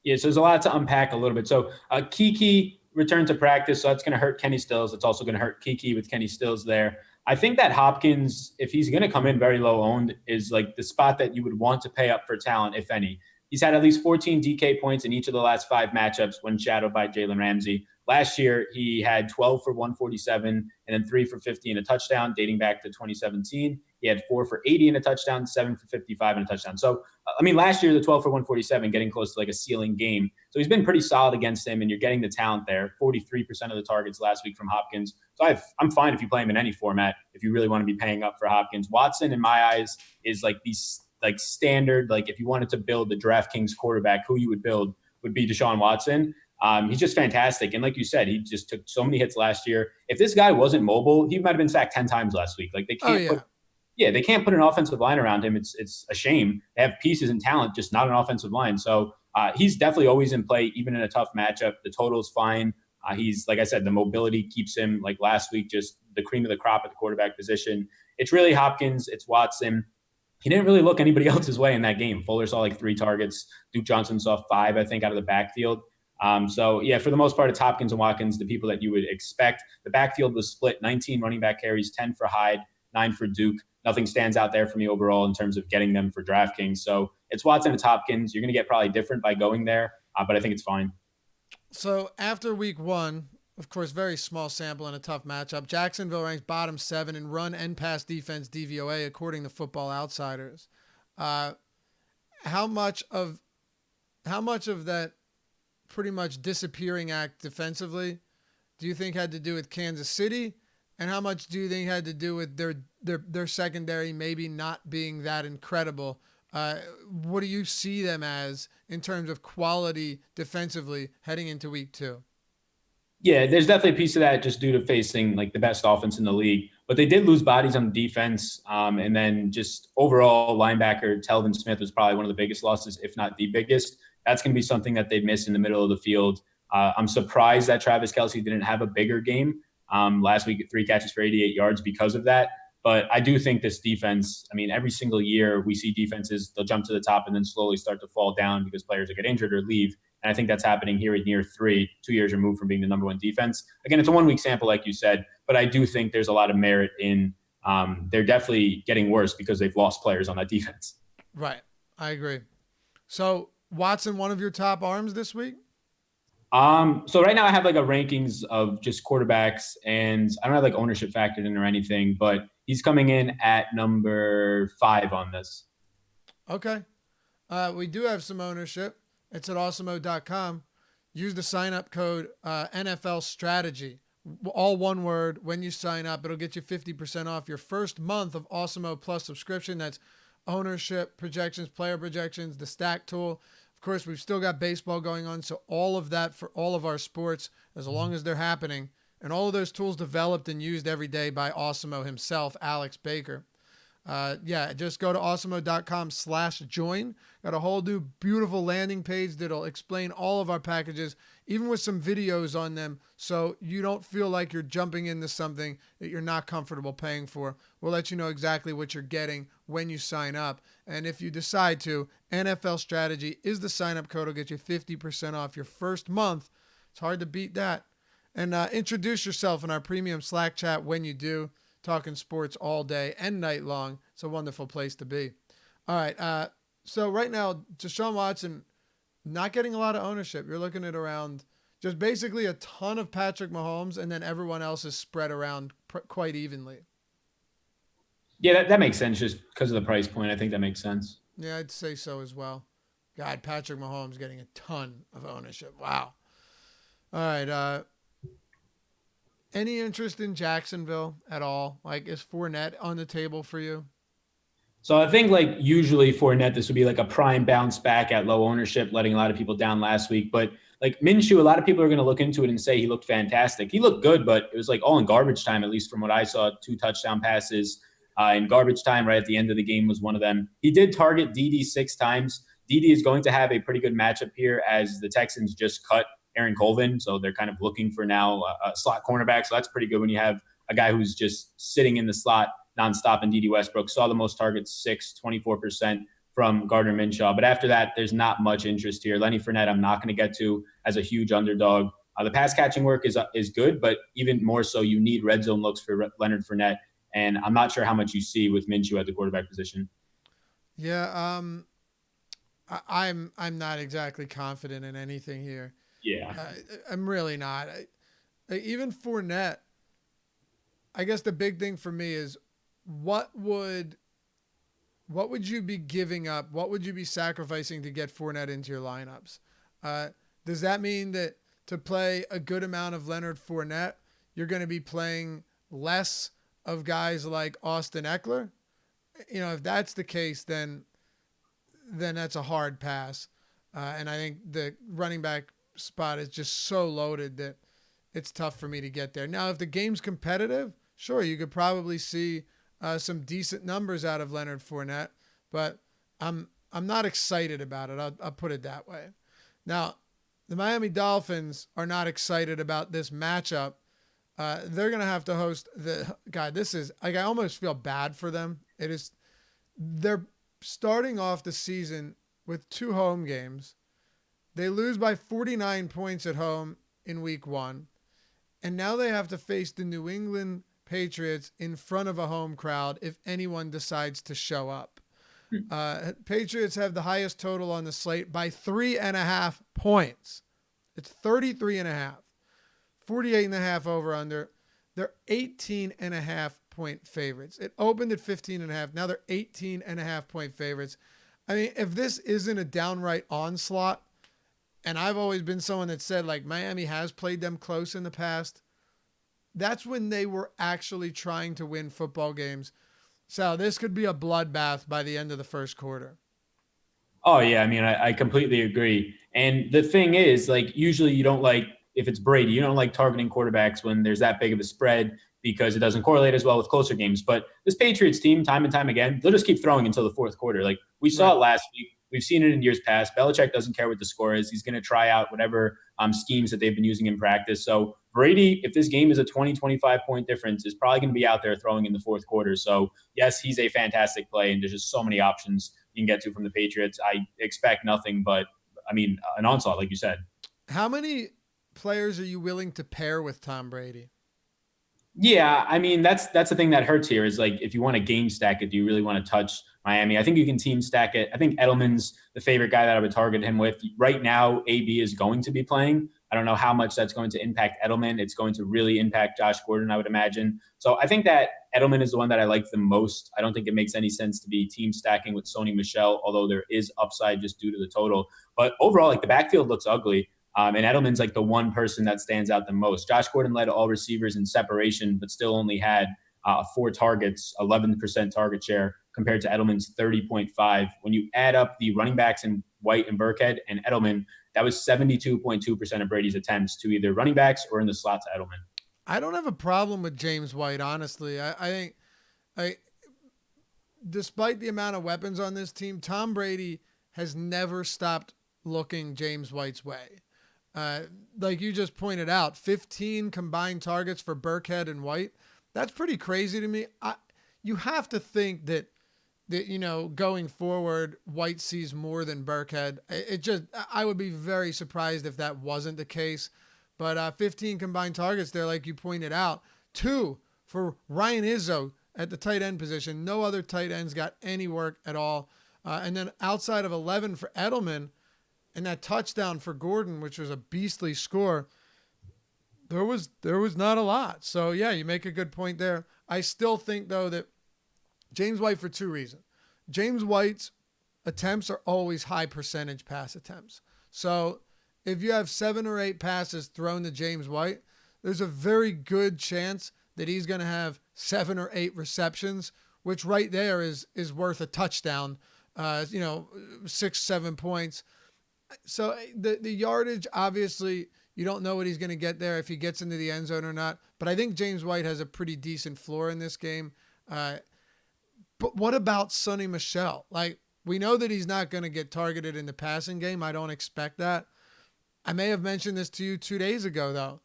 Yeah, so there's a lot to unpack a little bit. So Kiki returned to practice, so that's going to hurt Kenny Stills. It's also going to hurt Kiki with Kenny Stills there. I think that Hopkins, if he's going to come in very low owned, is like the spot that you would want to pay up for talent, if any. He's had at least 14 DK points in each of the last 5 matchups when shadowed by Jalen Ramsey. Last year, he had 12 for 147 and then 3 for 50 and a touchdown dating back to 2017. He had 4 for 80 and a touchdown, 7 for 55 and a touchdown. So, last year, the 12 for 147, getting close to like a ceiling game. So he's been pretty solid against him, and you're getting the talent there. 43% of the targets last week from Hopkins. So I'm fine if you play him in any format if you really want to be paying up for Hopkins. Watson, in my eyes, is like these like standard, like if you wanted to build the DraftKings quarterback, who you would build would be Deshaun Watson. He's just fantastic. And like you said, he just took so many hits last year. If this guy wasn't mobile, he might have been sacked 10 times last week. Like they can't they can't put an offensive line around him. It's a shame. They have pieces and talent, just not an offensive line. So he's definitely always in play, even in a tough matchup. The total's fine. He's, like I said, the mobility keeps him, like last week, just the cream of the crop at the quarterback position. It's really Hopkins. It's Watson. He didn't really look anybody else's way in that game. Fuller saw like 3 targets. Duke Johnson saw 5, I think, out of the backfield. For the most part, it's Hopkins and Watkins, the people that you would expect. The backfield was split, 19 running back carries, 10 for Hyde, 9 for Duke. Nothing stands out there for me overall in terms of getting them for DraftKings. So it's Watson, it's Hopkins. You're going to get probably different by going there, but I think it's fine. So after week 1, of course, very small sample and a tough matchup, Jacksonville ranks bottom 7 in run and pass defense DVOA, according to Football Outsiders. How much of that pretty much disappearing act defensively do you think had to do with Kansas City? And how much do you think had to do with their secondary maybe not being that incredible? What do you see them as in terms of quality defensively heading into week 2? Yeah, there's definitely a piece of that just due to facing like the best offense in the league. But they did lose bodies on the defense. And then just overall linebacker Telvin Smith was probably one of the biggest losses, if not the biggest. That's going to be something that they'd miss in the middle of the field. I'm surprised that Travis Kelce didn't have a bigger game. last week, 3 catches for 88 yards because of that. But I do think this defense, I mean, every single year we see defenses, they'll jump to the top and then slowly start to fall down because players will get injured or leave. And I think that's happening here in year 3, 2 years removed from being the number 1 defense. Again, it's a 1-week sample, like you said, but I do think there's a lot of merit in they're definitely getting worse because they've lost players on that defense. Right. I agree. So Watson, one of your top arms this week? So right now I have like a rankings of just quarterbacks, and I don't have like ownership factored in or anything, but he's coming in at number 5 on this. Okay. We do have some ownership. It's at awesemo.com. Use the sign-up code NFL Strategy. All one word. When you sign up, it'll get you 50% off your first month of Awesemo Plus subscription. That's ownership, projections, player projections, the stack tool. Of course, we've still got baseball going on, so all of that for all of our sports, as long as they're happening, and all of those tools developed and used every day by Awesemo himself, Alex Baker. Just go to awesemo.com/join. Got a whole new beautiful landing page that'll explain all of our packages, even with some videos on them, so you don't feel like you're jumping into something that you're not comfortable paying for. We'll let you know exactly what you're getting when you sign up. And if you decide to, NFL Strategy is the sign-up code. It'll get you 50% off your first month. It's hard to beat that. And introduce yourself in our premium Slack chat when you do. Talking sports all day and night long. It's a wonderful place to be. All right. So right now, Deshaun Watson, not getting a lot of ownership. You're looking at around just basically a ton of Patrick Mahomes, and then everyone else is spread around quite evenly. Yeah, that makes sense just because of the price point. I think that makes sense. Yeah, I'd say so as well. God, Patrick Mahomes getting a ton of ownership. Wow. All right. Any interest in Jacksonville at all? Like, is Fournette on the table for you? So I think like usually Fournette, this would be like a prime bounce back at low ownership, letting a lot of people down last week. But like Minshew, a lot of people are going to look into it and say he looked fantastic. He looked good, but it was like all in garbage time, at least from what I saw. 2 touchdown passes in garbage time right at the end of the game was one of them. He did target DD 6 times. DD is going to have a pretty good matchup here as the Texans just cut Aaron Colvin. So they're kind of looking for now a slot cornerback. So that's pretty good when you have a guy who's just sitting in the slot nonstop. And DD Westbrook saw the most targets, 24% from Gardner Minshew. But after that, there's not much interest here. Lenny Fournette, I'm not going to get to as a huge underdog. The pass catching work is good, but even more so, you need red zone looks for Leonard Fournette. And I'm not sure how much you see with Minshew at the quarterback position. Yeah, I'm not exactly confident in anything here. Yeah, I'm really not. Even Fournette, I guess the big thing for me is what would you be giving up? What would you be sacrificing to get Fournette into your lineups? Does that mean that to play a good amount of Leonard Fournette, you're going to be playing less of guys like Austin Eckler? You know, if that's the case, then that's a hard pass. And I think the running back spot is just so loaded that it's tough for me to get there. Now, if the game's competitive, sure, you could probably see some decent numbers out of Leonard Fournette, but I'm not excited about it. I'll put it that way. Now, the Miami Dolphins are not excited about this matchup. They're going to have to host this is like, I almost feel bad for them. They're starting off the season with 2 home games. They lose by 49 points at home in week 1. And now they have to face the New England Patriots in front of a home crowd if anyone decides to show up. Patriots have the highest total on the slate by 3.5 points. It's 33.5. 48.5 over under. They're 18.5 point favorites. It opened at 15.5. Now they're 18.5 point favorites. I mean, if this isn't a downright onslaught, and I've always been someone that said like Miami has played them close in the past, that's when they were actually trying to win football games. So this could be a bloodbath by the end of the first quarter. Oh, yeah. I mean, I completely agree. And the thing is, like, usually you don't like, if it's Brady, you don't like targeting quarterbacks when there's that big of a spread because it doesn't correlate as well with closer games. But this Patriots team, time and time again, they'll just keep throwing until the fourth quarter. Like we saw it last week. We've seen it in years past. Belichick doesn't care what the score is. He's going to try out whatever schemes that they've been using in practice. So Brady, if this game is a 20, 25 point difference, is probably going to be out there throwing in the fourth quarter. So yes, he's a fantastic play, and there's just so many options you can get to from the Patriots. I expect nothing but, an onslaught, like you said. How many players are you willing to pair with Tom Brady? Yeah, that's the thing that hurts here is like if you want to game stack it, do you really want to touch Miami? I think you can team stack it. I think Edelman's the favorite guy that I would target him with. Right now, AB is going to be playing. I don't know how much that's going to impact Edelman. It's going to really impact Josh Gordon, I would imagine. So I think that Edelman is the one that I like the most. I don't think it makes any sense to be team stacking with Sony Michel, although there is upside just due to the total. But overall, like the backfield looks ugly. And Edelman's like the one person that stands out the most. Josh Gordon led all receivers in separation, but still only had 4 targets, 11% target share compared to Edelman's 30.5. When you add up the running backs in White and Burkhead and Edelman, that was 72.2% of Brady's attempts to either running backs or in the slot to Edelman. I don't have a problem with James White, honestly. I think despite the amount of weapons on this team, Tom Brady has never stopped looking James White's way. Like you just pointed out, 15 combined targets for Burkhead and White. That's pretty crazy to me. You have to think that going forward, White sees more than Burkhead. I would be very surprised if that wasn't the case. But 15 combined targets there, like you pointed out. 2 for Ryan Izzo at the tight end position. No other tight ends got any work at all. And then outside of 11 for Edelman, and that touchdown for Gordon, which was a beastly score, there was not a lot. So, yeah, you make a good point there. I still think, though, that James White, for 2 reasons. James White's attempts are always high percentage pass attempts. So if you have 7 or 8 passes thrown to James White, there's a very good chance that he's going to have 7 or 8 receptions, which right there is worth a touchdown, 6-7 points. So the yardage, obviously, you don't know what he's going to get there if he gets into the end zone or not. But I think James White has a pretty decent floor in this game. But what about Sony Michel? Like, we know that he's not going to get targeted in the passing game. I don't expect that. I may have mentioned this to you 2 days ago, though.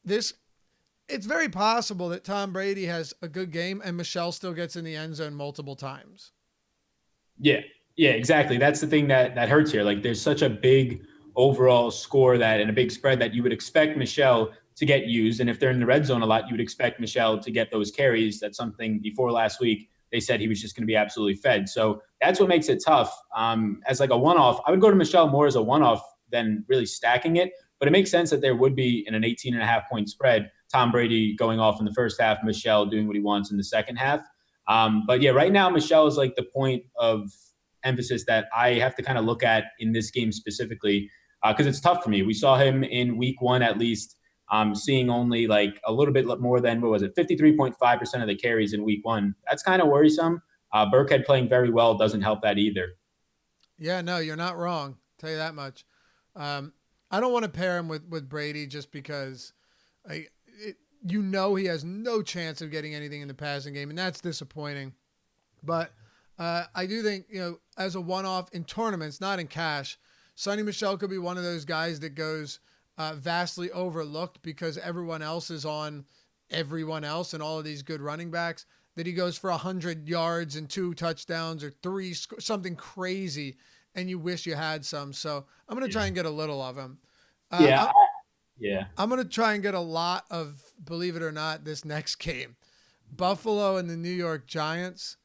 It's very possible that Tom Brady has a good game and Michel still gets in the end zone multiple times. Yeah, exactly. That's the thing that hurts here. Like there's such a big overall score and a big spread that you would expect Michel to get used. And if they're in the red zone a lot, you would expect Michel to get those carries. That's something before last week they said he was just going to be absolutely fed. So that's what makes it tough. As like a one-off, I would go to Michel more as a one-off than really stacking it. But it makes sense that there would be in an 18.5 point spread, Tom Brady going off in the first half, Michel doing what he wants in the second half. But yeah, right now Michel is like the point of emphasis that I have to kind of look at in this game specifically because it's tough for me. We saw him in week 1 at least seeing only like a little bit more than, 53.5% of the carries in week 1. That's kind of worrisome. Burkhead playing very well doesn't help that either. Yeah, no, you're not wrong. I'll tell you that much. I don't want to pair him with Brady just because he has no chance of getting anything in the passing game, and that's disappointing. But I do think, as a one-off in tournaments, not in cash, Sony Michel could be one of those guys that goes vastly overlooked because everyone else is on everyone else and all of these good running backs, that he goes for 100 yards and 2 touchdowns or 3, something crazy, and you wish you had some. So I'm going to try and get a little of him. I'm going to try and get a lot of, believe it or not, this next game. Buffalo and the New York Giants.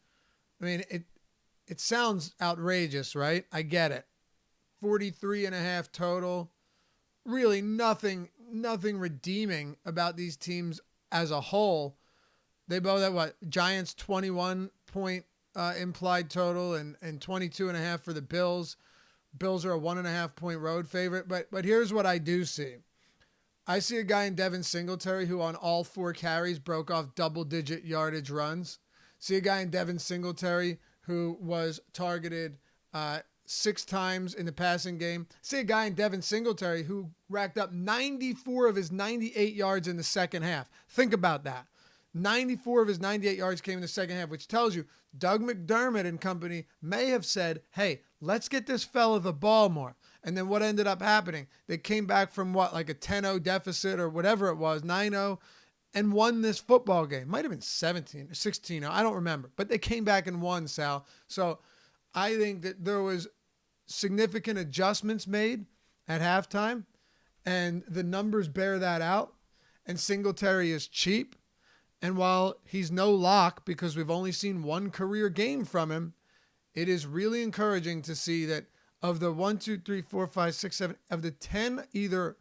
I mean, it sounds outrageous, right? I get it. 43.5 total. Really nothing redeeming about these teams as a whole. They both have Giants 21 point implied total and 22.5 for the Bills. Bills are a 1.5 point road favorite. But here's what I do see. I see a guy in Devin Singletary who on all 4 carries broke off double-digit yardage runs. See a guy in Devin Singletary who was targeted 6 times in the passing game. See a guy in Devin Singletary who racked up 94 of his 98 yards in the second half. Think about that. 94 of his 98 yards came in the second half, which tells you Doug McDermott and company may have said, hey, let's get this fella the ball more. And then what ended up happening? They came back from like a 10-0 deficit or whatever it was, 9-0, and won this football game. Might have been 17 or 16-0. I don't remember. But they came back and won, Sal. So I think that there was significant adjustments made at halftime, and the numbers bear that out. And Singletary is cheap. And while he's no lock because we've only seen one career game from him, it is really encouraging to see that of the 1, 2, 3, 4, 5, 6, 7, of the 10 either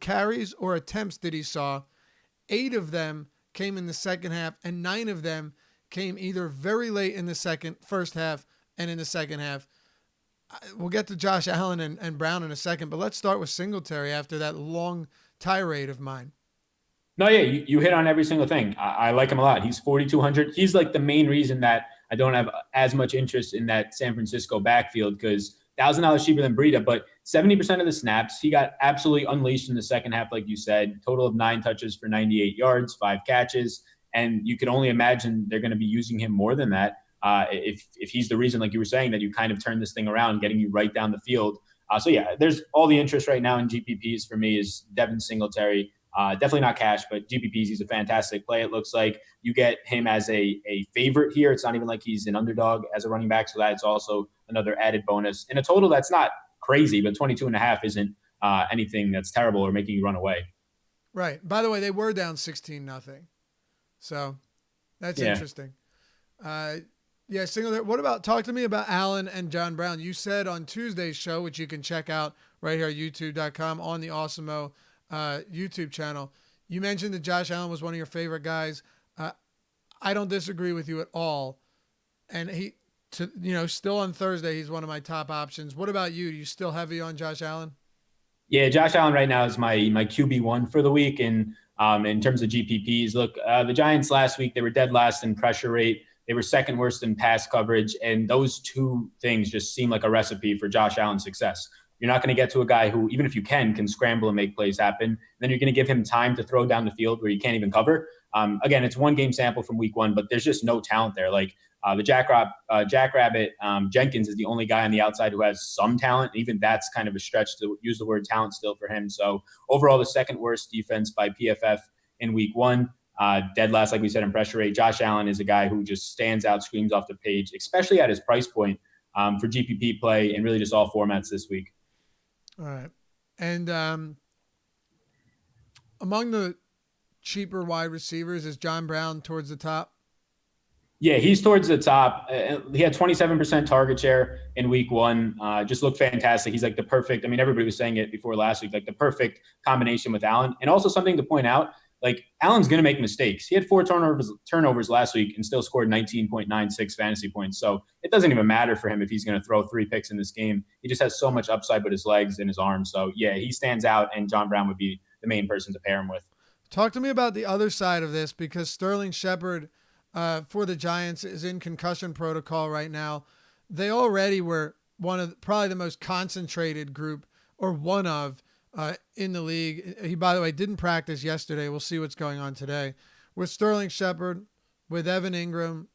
carries or attempts that he saw, 8 of them came in the second half, and 9 of them came either very late in the first half and in the second half. We'll get to Josh Allen and Brown in a second, but let's start with Singletary after that long tirade of mine. No, yeah, you hit on every single thing. I like him a lot. He's 4,200. He's like the main reason that I don't have as much interest in that San Francisco backfield, because $1,000 cheaper than Breida, but 70% of the snaps, he got absolutely unleashed in the second half, like you said. Total of 9 touches for 98 yards, 5 catches, and you could only imagine they're going to be using him more than that if he's the reason, like you were saying, that you kind of turn this thing around, getting you right down the field. So yeah, there's all the interest right now in GPPs for me is Devin Singletary. Definitely not cash, but GPPs, he's a fantastic play. It looks like you get him as a favorite here. It's not even like he's an underdog as a running back, so that's also another added bonus. In a total that's not crazy, but 22.5 isn't anything that's terrible or making you run away. Right. By the way, they were down 16-0. So that's interesting. Singletary. Talk to me about Allen and John Brown. You said on Tuesday's show, which you can check out right here at youtube.com on the Awesemo YouTube channel, you mentioned that Josh Allen was one of your favorite guys. I don't disagree with you at all. And still on Thursday, he's one of my top options. What about you? Are you still heavy on Josh Allen? Yeah, Josh Allen right now is my QB1 for the week. And in terms of GPPs, look, the Giants last week, they were dead last in pressure rate. They were second worst in pass coverage. And those two things just seem like a recipe for Josh Allen's success. You're not going to get to a guy who, even if you can scramble and make plays happen. Then you're going to give him time to throw down the field where you can't even cover. Again, it's one game sample from week 1, but there's just no talent there. Like the Jackrabbit Jenkins is the only guy on the outside who has some talent. Even that's kind of a stretch to use the word talent still for him. So overall, the second worst defense by PFF in week 1. Dead last, like we said, in pressure rate. Josh Allen is a guy who just stands out, screams off the page, especially at his price point for GPP play and really just all formats this week. All right. And among the cheaper wide receivers, is John Brown towards the top? Yeah, he's towards the top. He had 27% target share in week 1. Just looked fantastic. He's like the perfect, everybody was saying it before last week, like the perfect combination with Allen. And also something to point out, like Allen's going to make mistakes. He had 4 turnovers last week and still scored 19.96 fantasy points. So it doesn't even matter for him if he's going to throw 3 picks in this game. He just has so much upside with his legs and his arms. So yeah, he stands out, and John Brown would be the main person to pair him with. Talk to me about the other side of this, because Sterling Shepard for the Giants is in concussion protocol right now. They already were one of probably the most concentrated group, or one of, in the league. He, by the way, didn't practice yesterday. We'll see what's going on today. With Sterling Shepard, with Evan Ingram,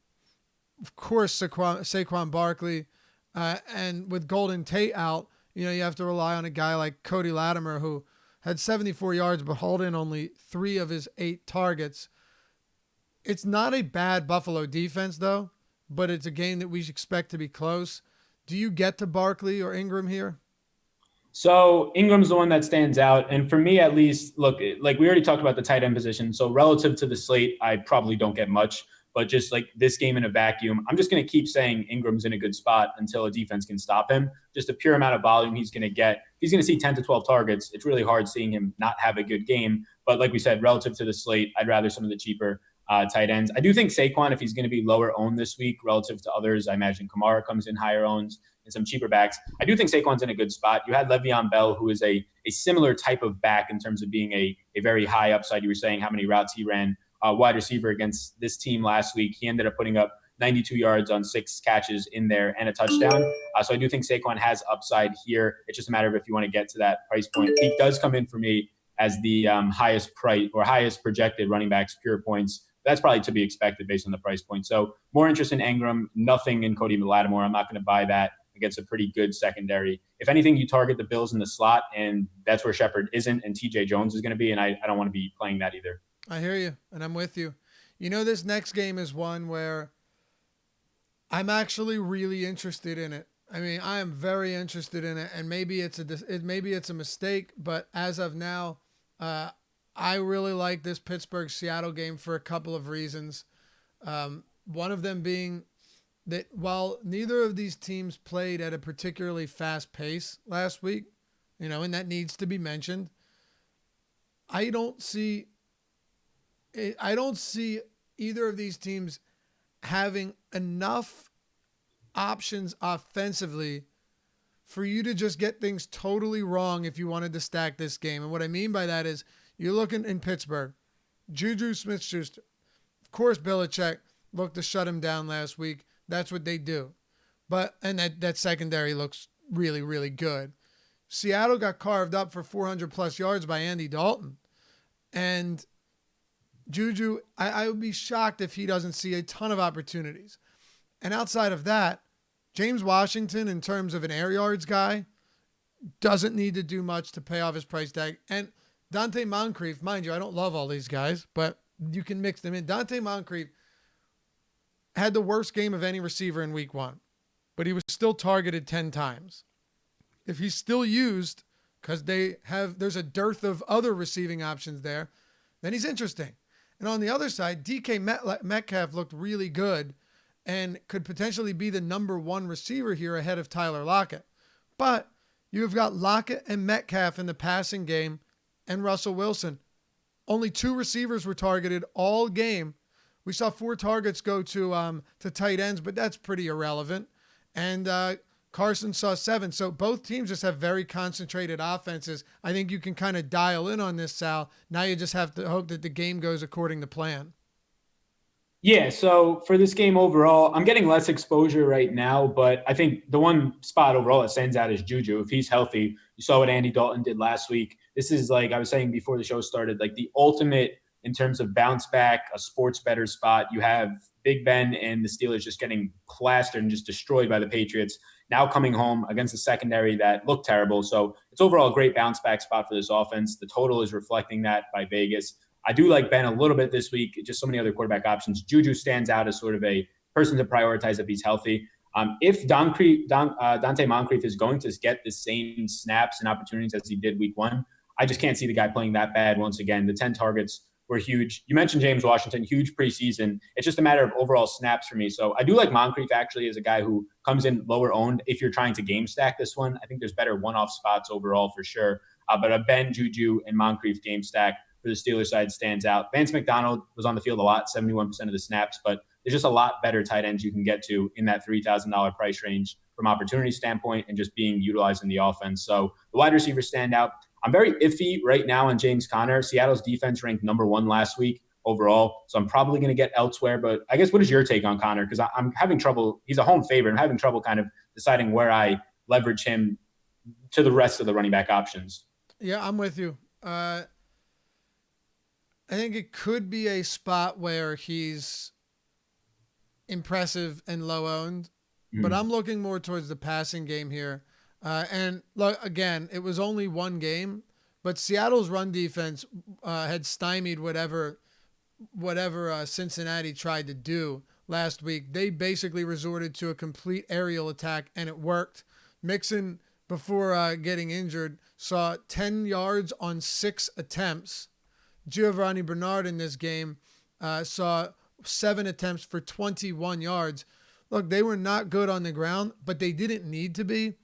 of course, Saquon Barkley, and with Golden Tate out, you have to rely on a guy like Cody Latimer, who had 74 yards but hauled in only 3 of his 8 targets. It's not a bad Buffalo defense, though, but it's a game that we expect to be close. Do you get to Barkley or Ingram here? So Ingram's the one that stands out. And for me, at least, look, like we already talked about the tight end position. So relative to the slate, I probably don't get much. But just like this game in a vacuum, I'm just going to keep saying Ingram's in a good spot until a defense can stop him. Just a pure amount of volume he's going to get. If he's going to see 10 to 12 targets, it's really hard seeing him not have a good game. But like we said, relative to the slate, I'd rather some of the cheaper tight ends. I do think Saquon, if he's going to be lower owned this week relative to others, I imagine Kamara comes in higher owns and some cheaper backs. I do think Saquon's in a good spot. You had Le'Veon Bell, who is a similar type of back in terms of being a very high upside. You were saying how many routes he ran wide receiver against this team last week. He ended up putting up 92 yards on 6 catches in there and a touchdown. So I do think Saquon has upside here. It's just a matter of if you want to get to that price point. He does come in for me as the highest price or highest projected running backs, pure points. That's probably to be expected based on the price point. So more interest in Ingram, nothing in Cody Lattimore. I'm not going to buy that against a pretty good secondary. If anything, you target the Bills in the slot, and that's where Shepard isn't, and TJ Jones is going to be, and I don't want to be playing that either. I hear you, and I'm with you. This next game is one where I'm actually really interested in it. I mean, I am very interested in it, and maybe it's a mistake, but as of now, I really like this Pittsburgh-Seattle game for a couple of reasons. One of them being that while neither of these teams played at a particularly fast pace last week, and that needs to be mentioned, I don't see either of these teams having enough options offensively for you to just get things totally wrong if you wanted to stack this game. And what I mean by that is you're looking in Pittsburgh, Juju Smith-Schuster. Of course, Belichick looked to shut him down last week. That's what they do. And that secondary looks really, really good. Seattle got carved up for 400 plus yards by Andy Dalton. And Juju, I would be shocked if he doesn't see a ton of opportunities. And outside of that, James Washington, in terms of an air yards guy, doesn't need to do much to pay off his price tag. And Dante Moncrief, mind you, I don't love all these guys, but you can mix them in. Dante Moncrief had the worst game of any receiver in week 1, but he was still targeted 10 times. If he's still used, because there's a dearth of other receiving options there, then he's interesting. And on the other side, DK Metcalf looked really good and could potentially be the number 1 receiver here ahead of Tyler Lockett. But you've got Lockett and Metcalf in the passing game and Russell Wilson. Only 2 receivers were targeted all game. We saw 4 targets go to tight ends, but that's pretty irrelevant. And Carson saw 7. So both teams just have very concentrated offenses. I think you can kind of dial in on this, Sal. Now you just have to hope that the game goes according to plan. Yeah, so for this game overall, I'm getting less exposure right now, but I think the one spot overall that stands out is Juju. If he's healthy, you saw what Andy Dalton did last week. This is, like I was saying before the show started, like the ultimate in terms of bounce back, a sports better spot. You have Big Ben and the Steelers just getting plastered and just destroyed by the Patriots, now coming home against a secondary that looked terrible. So it's overall a great bounce back spot for this offense. The total is reflecting that by Vegas. I do like Ben a little bit this week, just so many other quarterback options. Juju stands out as sort of a person to prioritize if he's healthy. If Dante Moncrief is going to get the same snaps and opportunities as he did week 1, I just can't see the guy playing that bad once again. The 10 targets were huge. You mentioned James Washington, huge preseason. It's just a matter of overall snaps for me. So I do like Moncrief actually as a guy who comes in lower owned if you're trying to game stack this one. I think there's better one-off spots overall for sure. But a Ben, Juju, and Moncrief game stack for the Steelers side stands out. Vance McDonald was on the field a lot, 71% of the snaps, but there's just a lot better tight ends you can get to in that $3,000 price range from opportunity standpoint and just being utilized in the offense. So the wide receivers stand out. I'm very iffy right now on James Conner. Seattle's defense ranked number 1 last week overall, so I'm probably going to get elsewhere. But I guess what is your take on Conner? Because I'm having trouble. He's a home favorite. I'm having trouble kind of deciding where I leverage him to the rest of the running back options. Yeah, I'm with you. I think it could be a spot where he's impressive and low owned, but I'm looking more towards the passing game here. And look, again, it was only 1 game, but Seattle's run defense had stymied whatever Cincinnati tried to do last week. They basically resorted to a complete aerial attack, and it worked. Mixon, before getting injured, saw 10 yards on 6 attempts. Giovanni Bernard in this game saw 7 attempts for 21 yards. Look, they were not good on the ground, but they didn't need to be.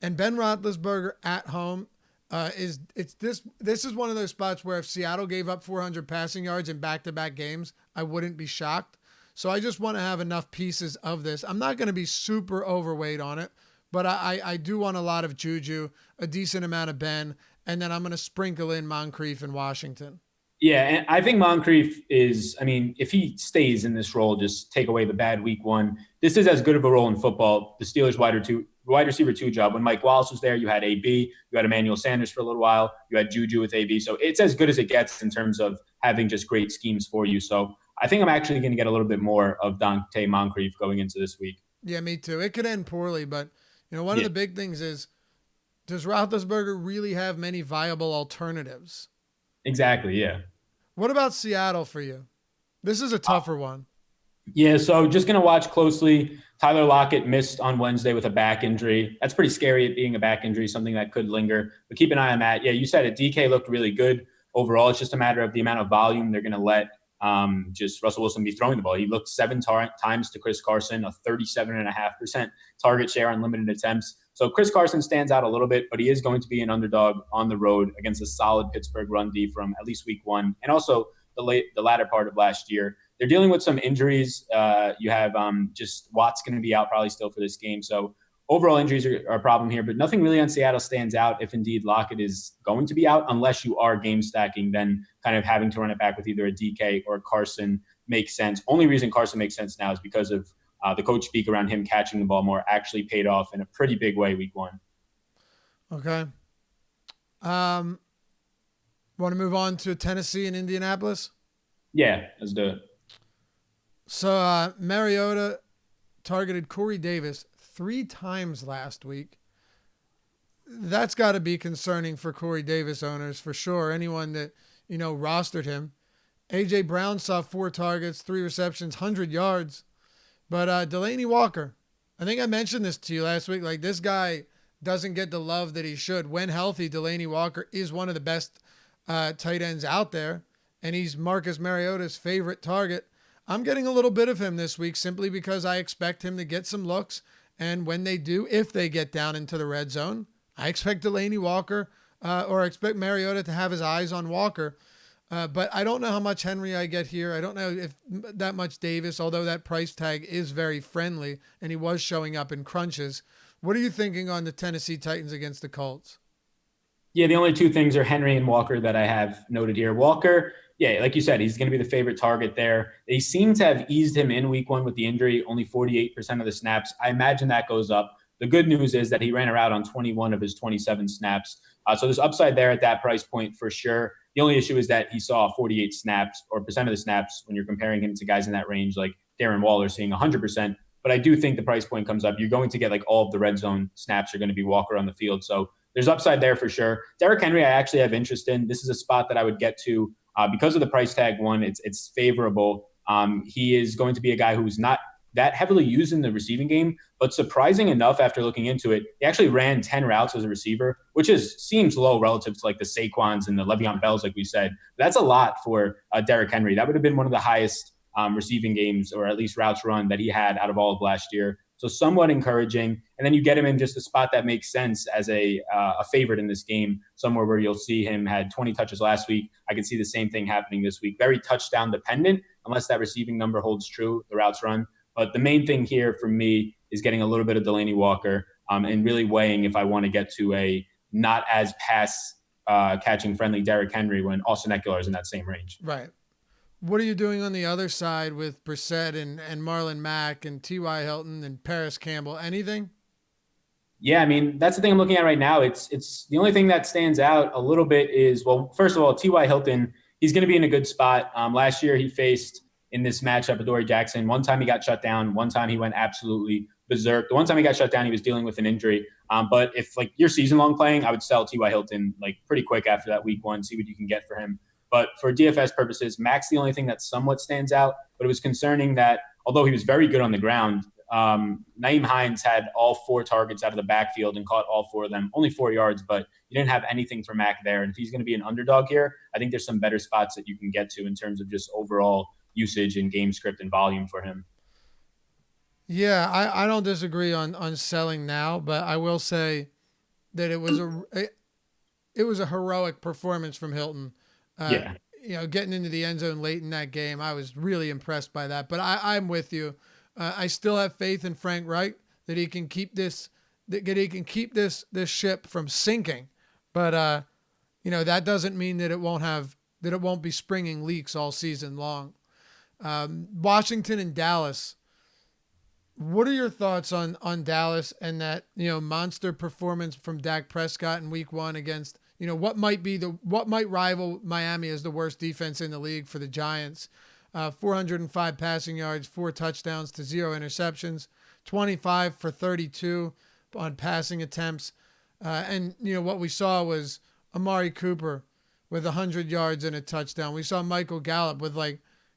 And Ben Roethlisberger at home this is one of those spots where if Seattle gave up 400 passing yards in back-to-back games, I wouldn't be shocked. So I just want to have enough pieces of this. I'm not going to be super overweight on it, but I do want a lot of Juju, a decent amount of Ben, and then I'm going to sprinkle in Moncrief and Washington. Yeah, and I think Moncrief is, I mean, if he stays in this role, just take away the bad week 1, this is as good of a role in football. The Steelers wide receiver 2 job. When Mike Wallace was there, you had AB, you had Emmanuel Sanders for a little while, you had Juju with AB. So it's as good as it gets in terms of having just great schemes for you. So I think I'm actually going to get a little bit more of Dante Moncrief going into this week. Yeah, me too. It could end poorly, but One of the big things is, does Roethlisberger really have many viable alternatives? Exactly. Yeah. What about Seattle for you? This is a tougher one. Yeah, so just going to watch closely. Tyler Lockett missed on Wednesday with a back injury. That's pretty scary, it being a back injury, something that could linger. But keep an eye on that. Yeah, you said it. DK looked really good overall. It's just a matter of the amount of volume they're going to let just Russell Wilson be throwing the ball. He looked 7 times to Kris Carson, a 37.5% target share on limited attempts. So Kris Carson stands out a little bit, but he is going to be an underdog on the road against a solid Pittsburgh run D from at least week 1 and also the latter part of last year. They're dealing with some injuries. You have just Watt's going to be out probably still for this game. So overall injuries are a problem here, but nothing really on Seattle stands out if indeed Lockett is going to be out, unless you are game stacking, then kind of having to run it back with either a DK or a Carson makes sense. Only reason Carson makes sense now is because of the coach speak around him catching the ball more actually paid off in a pretty big way week 1. Okay. Want to move on to Tennessee and Indianapolis? Yeah, let's do it. So Mariota targeted Corey Davis 3 times last week. That's got to be concerning for Corey Davis owners for sure. Anyone that, rostered him. A.J. Brown saw 4 targets, 3 receptions, 100 yards. But Delanie Walker, I think I mentioned this to you last week. Like, this guy doesn't get the love that he should. When healthy, Delanie Walker is one of the best tight ends out there, and he's Marcus Mariota's favorite target. I'm getting a little bit of him this week simply because I expect him to get some looks. And when they do, if they get down into the red zone, I expect Delanie Walker or I expect Mariota to have his eyes on Walker. But I don't know how much Henry I get here. I don't know if that much Davis, although that price tag is very friendly and he was showing up in crunches. What are you thinking on the Tennessee Titans against the Colts? Yeah, the only 2 things are Henry and Walker that I have noted here. Walker, yeah, like you said, he's going to be the favorite target there. They seem to have eased him in week 1 with the injury, only 48% of the snaps. I imagine that goes up. The good news is that he ran around on 21 of his 27 snaps. So there's upside there at that price point for sure. The only issue is that he saw 48 snaps or percent of the snaps when you're comparing him to guys in that range like Darren Waller seeing 100%. But I do think the price point comes up. You're going to get like all of the red zone snaps are going to be Walker on the field. So there's upside there for sure. Derrick Henry, I actually have interest in. This is a spot that I would get to because of the price tag. One, it's favorable. He is going to be a guy who's not that heavily used in the receiving game, but surprising enough, after looking into it, he actually ran 10 routes as a receiver, which seems low relative to like the Saquons and the Le'Veon Bells, like we said. That's a lot for Derrick Henry. That would have been one of the highest receiving games, or at least routes run, that he had out of all of last year. So somewhat encouraging. And then you get him in just a spot that makes sense as a favorite in this game, somewhere where you'll see him had 20 touches last week. I can see the same thing happening this week. Very touchdown dependent, unless that receiving number holds true, the routes run. But the main thing here for me is getting a little bit of Delanie Walker and really weighing if I want to get to a not as pass catching friendly Derrick Henry when Austin Eckler is in that same range. Right. What are you doing on the other side with Brissett and Marlon Mack and T.Y. Hilton and Paris Campbell? Anything? Yeah, I mean, that's the thing I'm looking at right now. It's the only thing that stands out a little bit is, well, first of all, T.Y. Hilton, he's going to be in a good spot. Last year he faced in this matchup with Adoree Jackson. One time he got shut down. One time he went absolutely berserk. The one time he got shut down, he was dealing with an injury. But if like you're season-long playing, I would sell T.Y. Hilton like pretty quick after that week 1, see what you can get for him. But for DFS purposes, Mack's the only thing that somewhat stands out. But it was concerning that although he was very good on the ground, Nyheim Hines had all 4 targets out of the backfield and caught all 4 of them, only 4 yards, but you didn't have anything for Mack there. And if he's going to be an underdog here, I think there's some better spots that you can get to in terms of just overall usage and game script and volume for him. Yeah, I don't disagree on selling now, but I will say that it was a heroic performance from Hilton. Getting into the end zone late in that game, I was really impressed by that. But I'm with you. I still have faith in Frank Reich that he can keep this ship from sinking. But that doesn't mean that it won't be springing leaks all season long. Washington and Dallas. What are your thoughts on Dallas and that monster performance from Dak Prescott in Week 1 against what might rival Miami as the worst defense in the league for the Giants? 405 passing yards, 4 touchdowns to 0 interceptions, 25 for 32, on passing attempts. And what we saw was Amari Cooper with 100 yards and a touchdown. We saw Michael Gallup with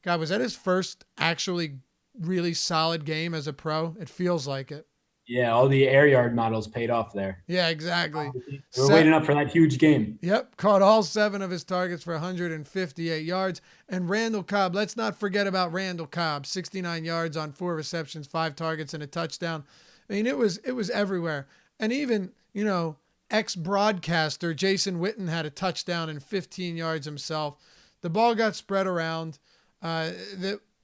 God, was that his first actually really solid game as a pro? It feels like it. Yeah, all the air yard models paid off there. Yeah, exactly. We're waiting up for that huge game. Yep, caught all 7 of his targets for 158 yards. And Randall Cobb, let's not forget about Randall Cobb, 69 yards on 4 receptions, 5 targets, and a touchdown. I mean, it was everywhere. And even, ex-broadcaster Jason Witten had a touchdown and 15 yards himself. The ball got spread around. And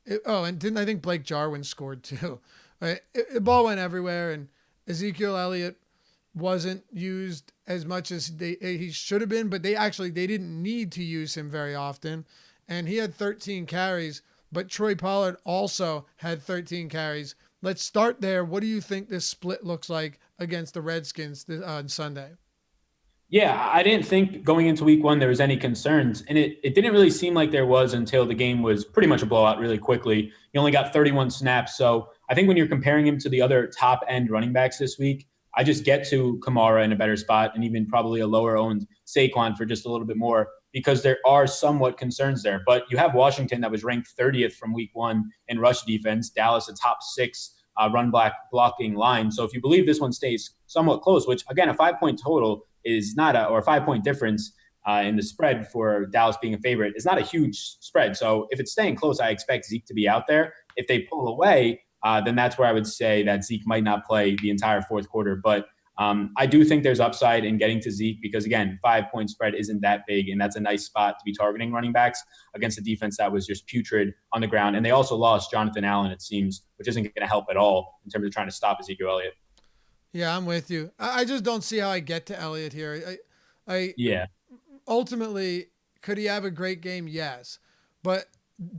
didn't I think Blake Jarwin scored too? The ball went everywhere, and Ezekiel Elliott wasn't used as much as he should have been, but they didn't need to use him very often. And he had 13 carries, but Troy Pollard also had 13 carries. Let's start there. What do you think this split looks like against the Redskins on Sunday? Yeah, I didn't think going into week 1 there was any concerns, and it didn't really seem like there was until the game was pretty much a blowout really quickly. He only got 31 snaps, so I think when you're comparing him to the other top-end running backs this week, I just get to Kamara in a better spot and even probably a lower-owned Saquon for just a little bit more because there are somewhat concerns there. But you have Washington that was ranked 30th from week 1 in rush defense, Dallas a top 6 run blocking line. So if you believe this one stays somewhat close, which, again, a 5-point total is not or a 5-point difference in the spread for Dallas being a favorite is not a huge spread. So if it's staying close, I expect Zeke to be out there. If they pull away, then that's where I would say that Zeke might not play the entire fourth quarter. But I do think there's upside in getting to Zeke because, again, 5-point spread isn't that big, and that's a nice spot to be targeting running backs against a defense that was just putrid on the ground. And they also lost Jonathan Allen, it seems, which isn't going to help at all in terms of trying to stop Ezekiel Elliott. Yeah, I'm with you. I just don't see how I get to Elliott here. Yeah. Ultimately, could he have a great game? Yes. But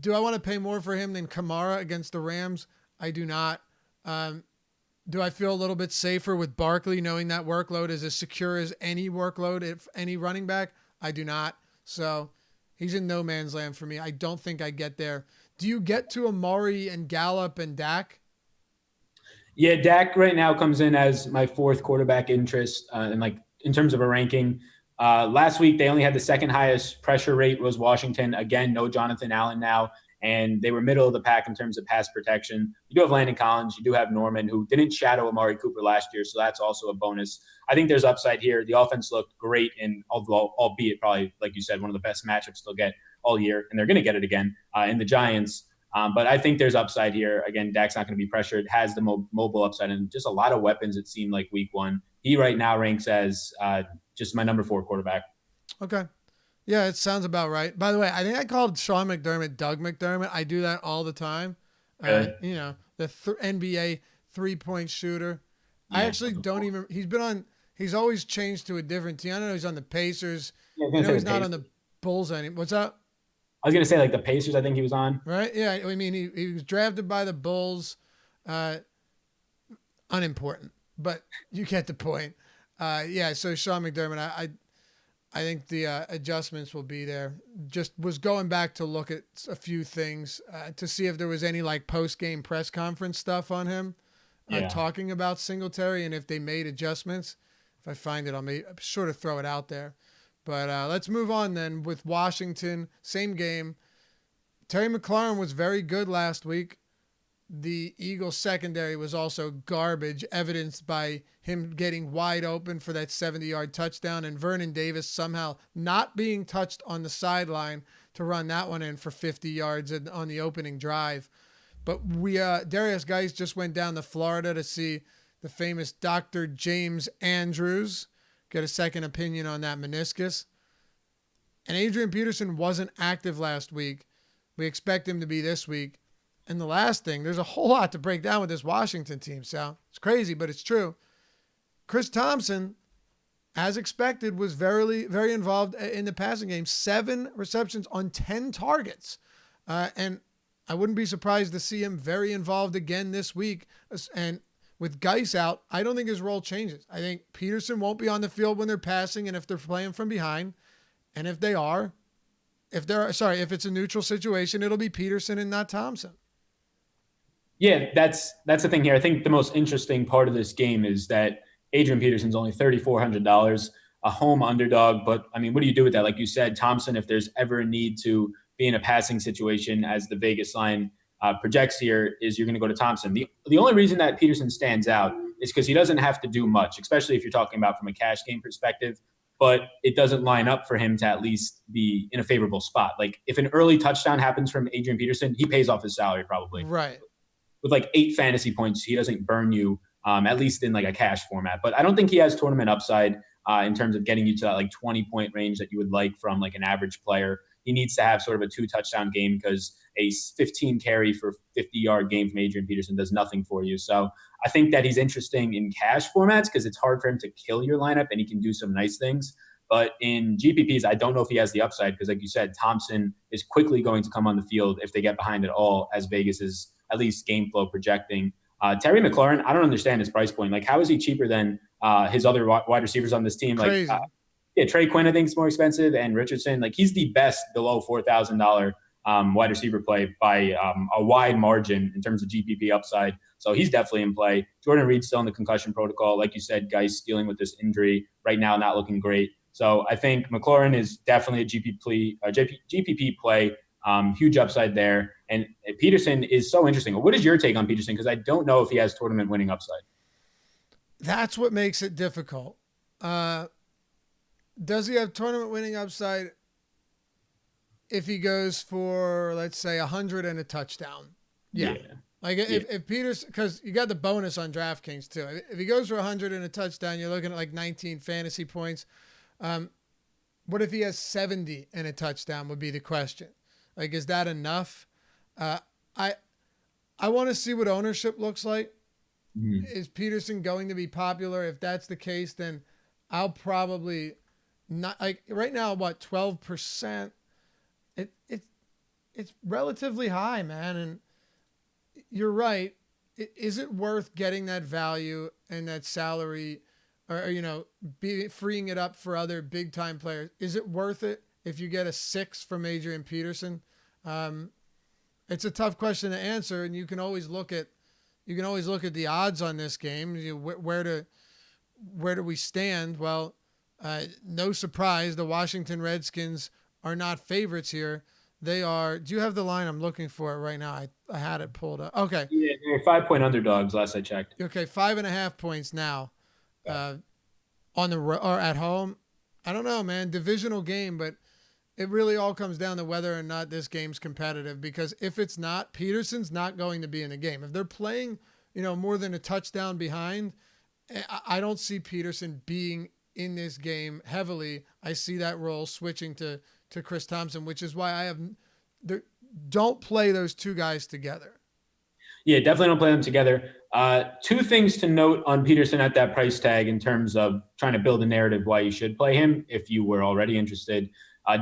do I want to pay more for him than Kamara against the Rams? I do not. Do I feel a little bit safer with Berkeley knowing that workload is as secure as any workload, if any running back? I do not. So he's in no man's land for me. I don't think I get there. Do you get to Amari and Gallup and Dak? Yeah, Dak right now comes in as my 4th quarterback interest, and in terms of a ranking. Last week they only had the 2nd highest pressure rate was Washington. Again, no Jonathan Allen now, and they were middle of the pack in terms of pass protection. You do have Landon Collins, you do have Norman, who didn't shadow Amari Cooper last year, so that's also a bonus. I think there's upside here. The offense looked great, and albeit probably, like you said, one of the best matchups they'll get all year, and they're going to get it again in the Giants. But I think there's upside here. Again, Dak's not going to be pressured, has the mobile upside, and just a lot of weapons, it seemed like week 1. He right now ranks as just my number 4 quarterback. Okay. Yeah, it sounds about right. By the way, I think I called Sean McDermott Doug McDermott. I do that all the time. Really? The NBA 3-point shooter. Yeah, I actually don't even – he's always changed to a different team. I don't know he's on the Pacers. Yeah, He's not on the Bulls anymore. What's up? I was going to say the Pacers I think he was on. Right? Yeah. I mean, he was drafted by the Bulls. Unimportant, but you get the point. So Sean McDermott, I think the adjustments will be there. Just was going back to look at a few things to see if there was any post-game press conference stuff on him talking about Singletary and if they made adjustments. If I find it, I'll sure to throw it out there. But let's move on then with Washington. Same game. Terry McLaurin was very good last week. The Eagles secondary was also garbage, evidenced by him getting wide open for that 70-yard touchdown and Vernon Davis somehow not being touched on the sideline to run that one in for 50 yards on the opening drive. But Darius Geis just went down to Florida to see the famous Dr. James Andrews, get a second opinion on that meniscus. And Adrian Peterson wasn't active last week. We expect him to be this week. And the last thing, there's a whole lot to break down with this Washington team, Sal. It's crazy, but it's true. Chris Thompson, as expected, was very, very involved in the passing game. 7 receptions on 10 targets. And I wouldn't be surprised to see him very involved again this week. And with Geis out, I don't think his role changes. I think Peterson won't be on the field when they're passing and if they're playing from behind. And if it's a neutral situation, it'll be Peterson and not Thompson. Yeah, that's the thing here. I think the most interesting part of this game is that Adrian Peterson's only $3,400, a home underdog. But I mean, what do you do with that? Like you said, Thompson, if there's ever a need to be in a passing situation, as the Vegas line projects here, is you're going to go to Thompson. The only reason that Peterson stands out is because he doesn't have to do much, especially if you're talking about from a cash game perspective. But it doesn't line up for him to at least be in a favorable spot. Like if an early touchdown happens from Adrian Peterson, he pays off his salary probably. Right. With like 8 fantasy points, he doesn't burn you, at least in like a cash format. But I don't think he has tournament upside in terms of getting you to that like 20-point range that you would like from like an average player. He needs to have sort of a 2-touchdown game because a 15 carry for 50-yard game from Adrian Peterson does nothing for you. So I think that he's interesting in cash formats because it's hard for him to kill your lineup and he can do some nice things. But in GPPs, I don't know if he has the upside because, like you said, Thompson is quickly going to come on the field if they get behind at all, as Vegas is at least game flow projecting. Terry McLaurin, I don't understand his price point. Like, how is he cheaper than his other wide receivers on this team? Crazy. Like, yeah, Trey Quinn, I think, is more expensive, and Richardson. Like, he's the best below $4,000 wide receiver play by a wide margin in terms of GPP upside. So he's definitely in play. Jordan Reed's still in the concussion protocol. Like you said, Geis dealing with this injury right now, not looking great. So I think McLaurin is definitely a GPP play. Huge upside there. And Peterson is so interesting. What is your take on Peterson? Because I don't know if he has tournament winning upside. That's what makes it difficult. Does he have tournament winning upside if he goes for, let's say, 100 and a touchdown? Yeah. Like if Peterson, because you got the bonus on DraftKings too. If he goes for 100 and a touchdown, you're looking at like 19 fantasy points. What if he has 70 and a touchdown would be the question. Like, is that enough? I want to see what ownership looks like. Mm-hmm. Is Peterson going to be popular? If that's the case, then I'll probably not, like right now, what, 12%? It's relatively high, man. And you're right. Is it worth getting that value and that salary, or freeing it up for other big time players? Is it worth it if you get a 6 from Adrian Peterson? It's a tough question to answer, and you can always look at the odds on this game. Where do we stand? Well, no surprise, the Washington Redskins are not favorites here. They are. Do you have the line? I'm looking for it right now. I had it pulled up. Okay. Yeah, they're 5-point underdogs last I checked. Okay, 5.5 points now. On the or at home. I don't know, man. Divisional game, but it really all comes down to whether or not this game's competitive, because if it's not, Peterson's not going to be in the game. If they're playing, more than a touchdown behind, I don't see Peterson being in this game heavily. I see that role switching to Chris Thompson, which is why don't play those two guys together. Yeah, definitely don't play them together. 2 things to note on Peterson at that price tag in terms of trying to build a narrative why you should play him if you were already interested.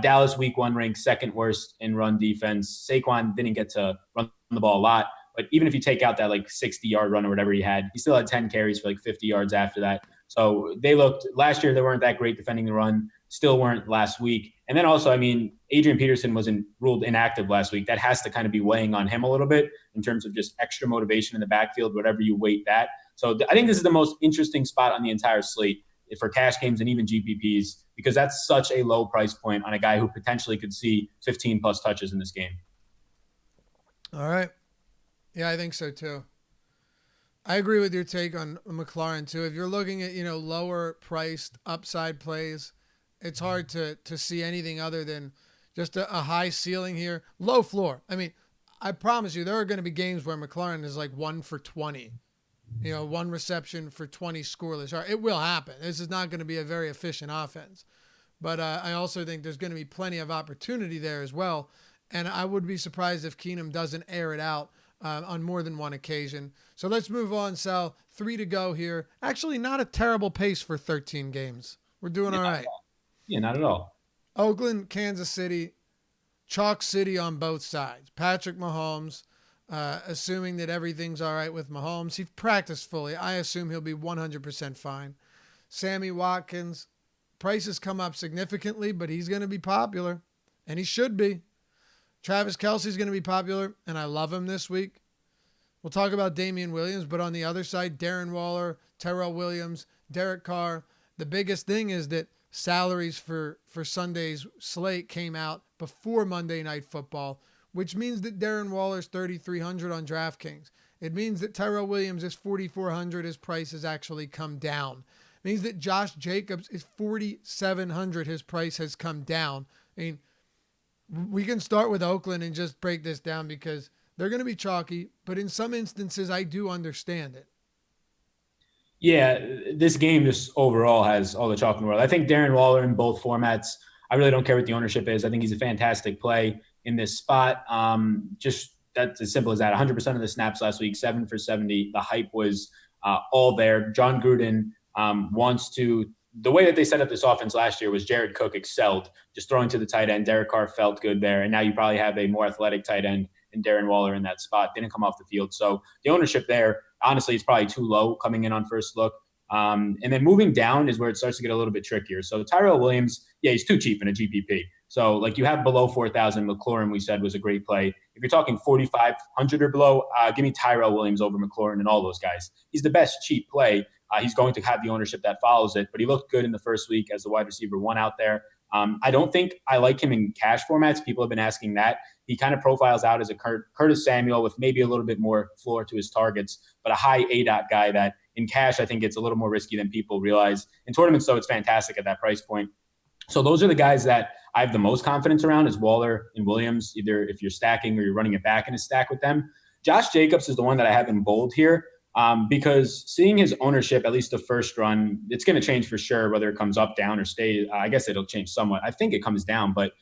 Dallas week 1 ranked 2nd worst in run defense. Saquon didn't get to run the ball a lot, but even if you take out that like 60-yard run or whatever he still had 10 carries for like 50 yards after that. So they looked last year, they weren't that great defending the run, still weren't last week. And then also, I mean, Adrian Peterson wasn't ruled inactive last week. That has to kind of be weighing on him a little bit in terms of just extra motivation in the backfield, whatever you weight that. So I think this is the most interesting spot on the entire slate for cash games and even GPPs, because that's such a low price point on a guy who potentially could see 15 plus touches in this game. All right. Yeah, I think so too. I agree with your take on McLaurin too. If you're looking at, lower priced upside plays, it's hard to see anything other than just a high ceiling here, low floor. I mean, I promise you there are going to be games where McLaurin is like 1 for 20, 1 reception for 20 scoreless. It will happen. This is not going to be a very efficient offense, but I also think there's going to be plenty of opportunity there as well. And I would be surprised if Keenum doesn't air it out on more than one occasion. So let's move on, Sal. 3 to go here. Actually, not a terrible pace for 13 games. We're doing all right. Yeah, not at all. Oakland, Kansas City, chalk city on both sides. Patrick Mahomes, assuming that everything's all right with Mahomes. He's practiced fully. I assume he'll be 100% fine. Sammy Watkins, prices come up significantly, but he's going to be popular, and he should be. Travis Kelce's going to be popular, and I love him this week. We'll talk about Damian Williams, but on the other side, Darren Waller, Terrell Williams, Derek Carr. The biggest thing is that salaries for Sunday's slate came out before Monday Night Football, which means that Darren Waller's 3,300 on DraftKings. It means that Tyrell Williams is 4,400. His price has actually come down. It means that Josh Jacobs is 4,700. His price has come down. I mean, we can start with Oakland and just break this down because they're going to be chalky, but in some instances, I do understand it. Yeah, this game just overall has all the chalk in the world. I think Darren Waller in both formats, I really don't care what the ownership is. I think he's a fantastic play in this spot. Just that's as simple as that. 100% of the snaps last week, 7 for 70. The hype was all there. John Gruden wants to – the way that they set up this offense last year was Jared Cook excelled, just throwing to the tight end. Derek Carr felt good there. And now you probably have a more athletic tight end in Darren Waller in that spot. Didn't come off the field. So the ownership there, honestly, it's probably too low coming in on first look. And then moving down is where it starts to get a little bit trickier. So Tyrell Williams, yeah, he's too cheap in a GPP. So like you have below 4,000. McLaurin, we said, was a great play. If you're talking 4,500 or below, give me Tyrell Williams over McLaurin and all those guys. He's the best cheap play. He's going to have the ownership that follows it, but he looked good in the first week as the wide receiver 1 out there. I don't think I like him in cash formats. People have been asking that. He kind of profiles out as a Curtis Samuel with maybe a little bit more floor to his targets, but a high ADOT guy that in cash I think it's a little more risky than people realize. In tournaments, though, it's fantastic at that price point. So those are the guys that I have the most confidence around is Waller and Williams, either if you're stacking or you're running it back in a stack with them. Josh Jacobs is the one that I have in bold here. Because seeing his ownership, at least the first run, it's going to change for sure, whether it comes up, down, or stay. I guess it'll change somewhat. I think it comes down, but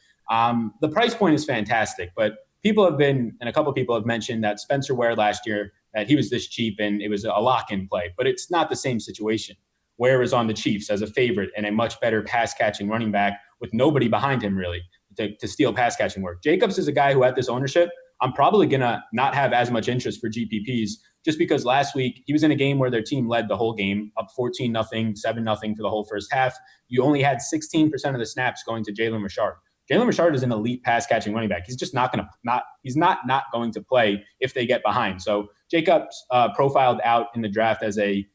the price point is fantastic. But people have been, and a couple of people have mentioned that Spencer Ware last year, that he was this cheap and it was a lock-in play. But it's not the same situation. Ware is on the Chiefs as a favorite and a much better pass-catching running back with nobody behind him, really, to steal pass-catching work. Jacobs is a guy who, at this ownership, I'm probably going to not have as much interest for GPPs just because last week he was in a game where their team led the whole game, up 14-0, 7-0 for the whole first half. You only had 16% of the snaps going to Jalen Richard. Jalen Richard is an elite pass-catching running back. He's just not going to play if they get behind. So Jacobs profiled out in the draft as a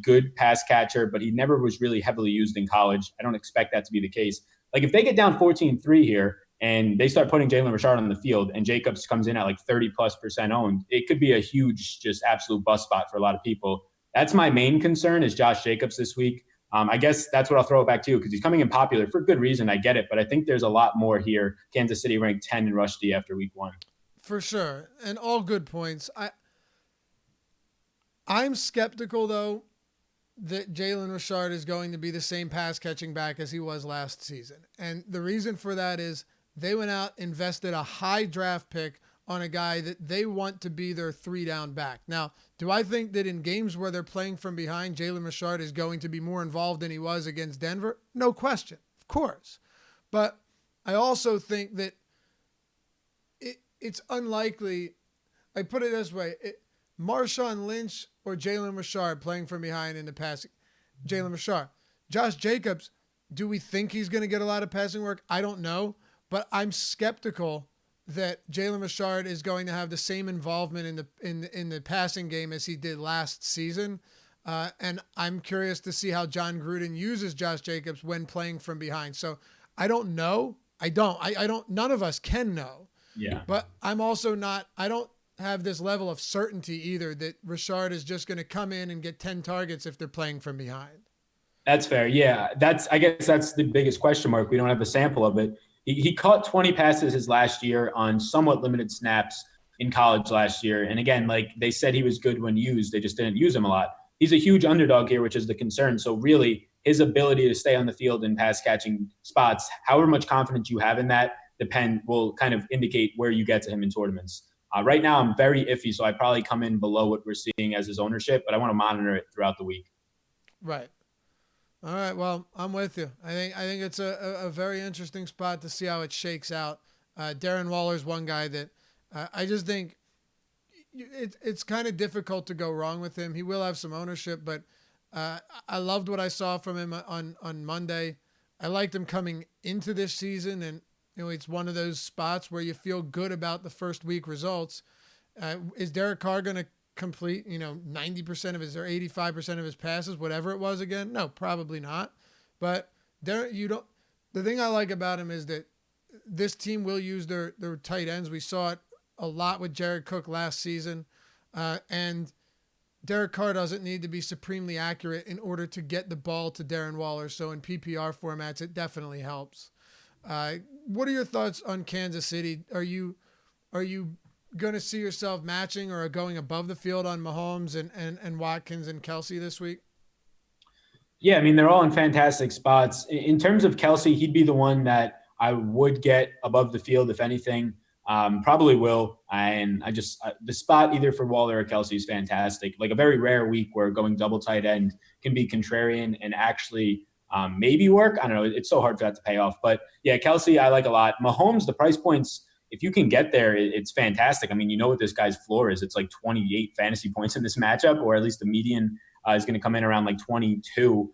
good pass catcher, but he never was really heavily used in college. I don't expect that to be the case. Like if they get down 14-3 here, and they start putting Jalen Richard on the field and Jacobs comes in at like 30+% owned, it could be a huge, just absolute bust spot for a lot of people. That's my main concern is Josh Jacobs this week. I guess that's what I'll throw it back to you because he's coming in popular for good reason. I get it, but I think there's a lot more here. Kansas City ranked 10 in rush D after week 1. For sure. And all good points. I'm skeptical, though, that Jalen Richard is going to be the same pass catching back as he was last season. And the reason for that is they went out, invested a high draft pick on a guy that they want to be their 3-down back. Now, do I think that in games where they're playing from behind, Jalen Richard is going to be more involved than he was against Denver? No question, of course. But I also think that it's unlikely. I put it this way. Marshawn Lynch or Jalen Richard playing from behind in the passing. Jalen Richard. Josh Jacobs, do we think he's going to get a lot of passing work? I don't know. But I'm skeptical that Jalen Richard is going to have the same involvement in the passing game as he did last season. And I'm curious to see how John Gruden uses Josh Jacobs when playing from behind. So I don't know. I don't, none of us can know. Yeah. But I'm also not, I don't have this level of certainty either that Richard is just going to come in and get 10 targets if they're playing from behind. That's fair. Yeah. I guess that's the biggest question mark. We don't have a sample of it. He caught 20 passes his last year on somewhat limited snaps in college last year. And again, like they said, he was good when used. They just didn't use him a lot. He's a huge underdog here, which is the concern. So really his ability to stay on the field in pass catching spots, however much confidence you have in that will kind of indicate where you get to him in tournaments. Right now I'm very iffy. So I probably come in below what we're seeing as his ownership, but I want to monitor it throughout the week. Right. All right, well, I'm with you. I think it's a very interesting spot to see how it shakes out. Darren Waller's one guy that I just think it's kind of difficult to go wrong with him. He will have some ownership, but I loved what I saw from him on Monday. I liked him coming into this season, and it's one of those spots where you feel good about the first week results. Is Derek Carr going to complete, 90% of his or 85% of his passes, whatever it was again? No, probably not. But there, the thing I like about him is that this team will use their tight ends. We saw it a lot with Jared Cook last season. And Derek Carr doesn't need to be supremely accurate in order to get the ball to Darren Waller. So in PPR formats, it definitely helps. What are your thoughts on Kansas City? Are you going to see yourself matching or going above the field on Mahomes and Watkins and Kelsey this week? Yeah, I mean, they're all in fantastic spots. In terms of Kelsey, he'd be the one that I would get above the field, if anything. Probably will. And the spot either for Waller or Kelsey is fantastic. Like a very rare week where going double tight end can be contrarian and actually maybe work. I don't know. It's so hard for that to pay off. But yeah, Kelsey, I like a lot. Mahomes, the price points, if you can get there, it's fantastic. I mean, you know what this guy's floor is. It's like 28 fantasy points in this matchup, or at least the median is going to come in around like 22.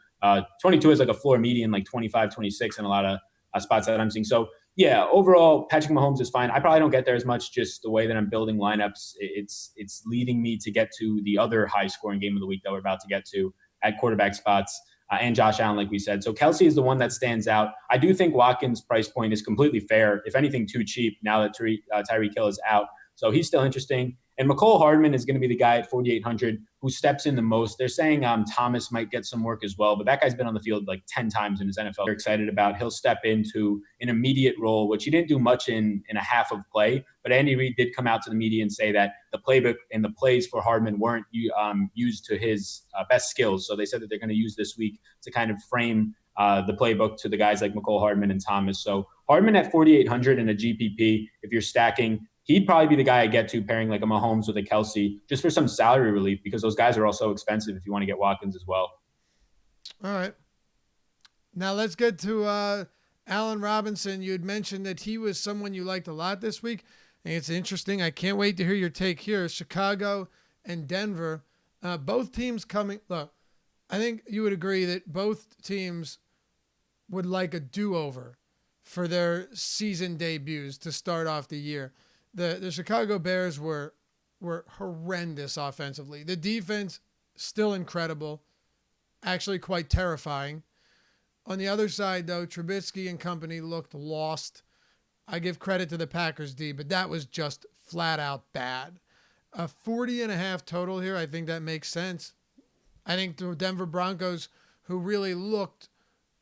22 is like a floor median, like 25, 26 in a lot of spots that I'm seeing. So yeah, overall, Patrick Mahomes is fine. I probably don't get there as much, just the way that I'm building lineups. It's leading me to get to the other high-scoring game of the week that we're about to get to at quarterback spots, and Josh Allen, like we said. So Kelsey is the one that stands out. I do think Watkins' price point is completely fair, if anything, too cheap now that Tyreek Hill is out. So he's still interesting. And McCole Hardman is going to be the guy at 4,800 who steps in the most. They're saying Thomas might get some work as well, but that guy's been on the field like 10 times in his NFL. They're excited about. He'll step into an immediate role, which he didn't do much in a half of play. But Andy Reid did come out to the media and say that the playbook and the plays for Hardman weren't used to his best skills. So they said that they're going to use this week to kind of frame the playbook to the guys like McCole Hardman and Thomas. So Hardman at 4,800 in a GPP, if you're stacking, he'd probably be the guy I get to pairing like a Mahomes with a Kelsey just for some salary relief, because those guys are all so expensive if you want to get Watkins as well. All right. Now let's get to Allen Robinson. You had mentioned that he was someone you liked a lot this week. And it's interesting. I can't wait to hear your take here. Chicago and Denver, both teams coming. Look, I think you would agree that both teams would like a do-over for their season debuts to start off the year. The Chicago Bears were horrendous offensively. The defense, still incredible, actually quite terrifying. On the other side, though, Trubisky and company looked lost. I give credit to the Packers D, but that was just flat out bad. A 40.5 total here, I think that makes sense. I think the Denver Broncos, who really looked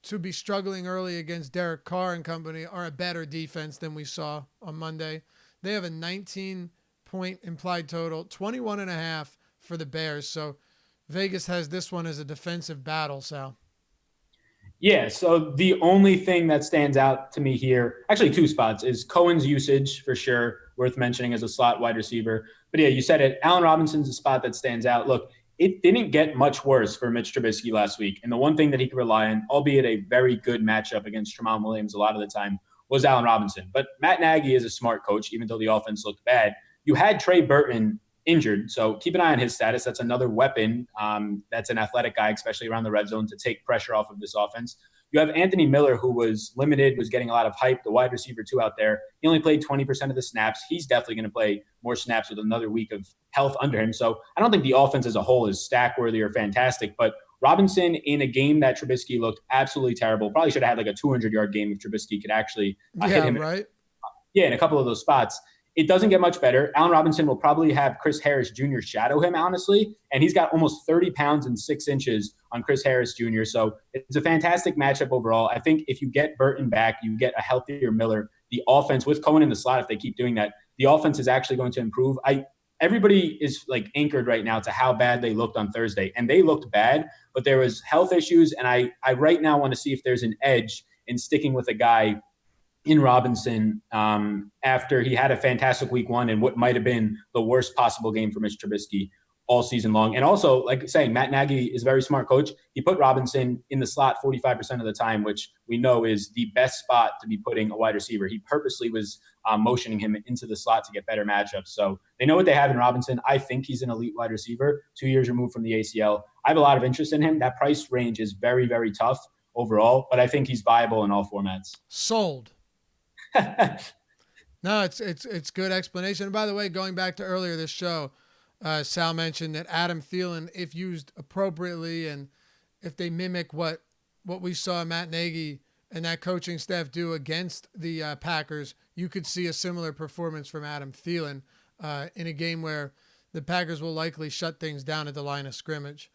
to be struggling early against Derek Carr and company, are a better defense than we saw on Monday. They have a 19-point implied total, 21.5 for the Bears. So Vegas has this one as a defensive battle, Sal. Yeah, so the only thing that stands out to me here, actually two spots, is Cohen's usage for sure, worth mentioning as a slot wide receiver. But yeah, you said it. Allen Robinson's a spot that stands out. Look, it didn't get much worse for Mitch Trubisky last week. And the one thing that he could rely on, albeit a very good matchup against Ramon Williams a lot of the time, was Allen Robinson. But Matt Nagy is a smart coach, even though the offense looked bad. You had Trey Burton injured, so keep an eye on his status. That's another weapon. That's an athletic guy, especially around the red zone, to take pressure off of this offense. You have Anthony Miller, who was limited, was getting a lot of hype, the wide receiver too out there. He only played 20% of the snaps. He's definitely going to play more snaps with another week of health under him. So I don't think the offense as a whole is stack-worthy or fantastic, but Robinson in a game that Trubisky looked absolutely terrible, probably should have had like a 200-yard game if Trubisky could actually hit him. Right? In a couple of those spots. It doesn't get much better. Allen Robinson will probably have Chris Harris Jr. shadow him, honestly, and he's got almost 30 pounds and 6 inches on Chris Harris Jr., so it's a fantastic matchup overall. I think if you get Burton back, you get a healthier Miller. The offense, with Cohen in the slot, if they keep doing that, the offense is actually going to improve. Everybody is like anchored right now to how bad they looked on Thursday, and they looked bad, but there was health issues, and I right now want to see if there's an edge in sticking with a guy in Robinson after he had a fantastic week one and what might have been the worst possible game for Mitch Trubisky all season long. And also, like saying, Matt Nagy is a very smart coach. He put Robinson in the slot 45% of the time, which we know is the best spot to be putting a wide receiver. He purposely was motioning him into the slot to get better matchups. So they know what they have in Robinson. I think he's an elite wide receiver, 2 years removed from the ACL. I have a lot of interest in him. That price range is very, very tough overall, but I think he's viable in all formats. Sold. No, it's good explanation. And by the way, going back to earlier this show, Sal mentioned that Adam Thielen, if used appropriately and if they mimic what we saw Matt Nagy and that coaching staff do against the Packers, you could see a similar performance from Adam Thielen in a game where the Packers will likely shut things down at the line of scrimmage.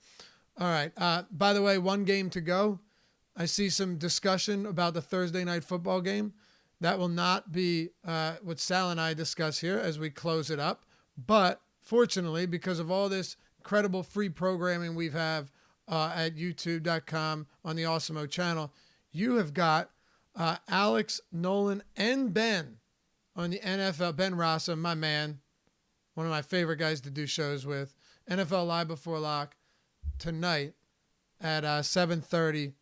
All right. By the way, one game to go. I see some discussion about the Thursday night football game. That will not be what Sal and I discuss here as we close it up. But fortunately, because of all this incredible free programming we have at youtube.com on the Awesemo channel, you have got Alex, Nolan, and Ben on the NFL. Ben Rasa, my man, one of my favorite guys to do shows with. NFL Live Before Lock tonight at 7:30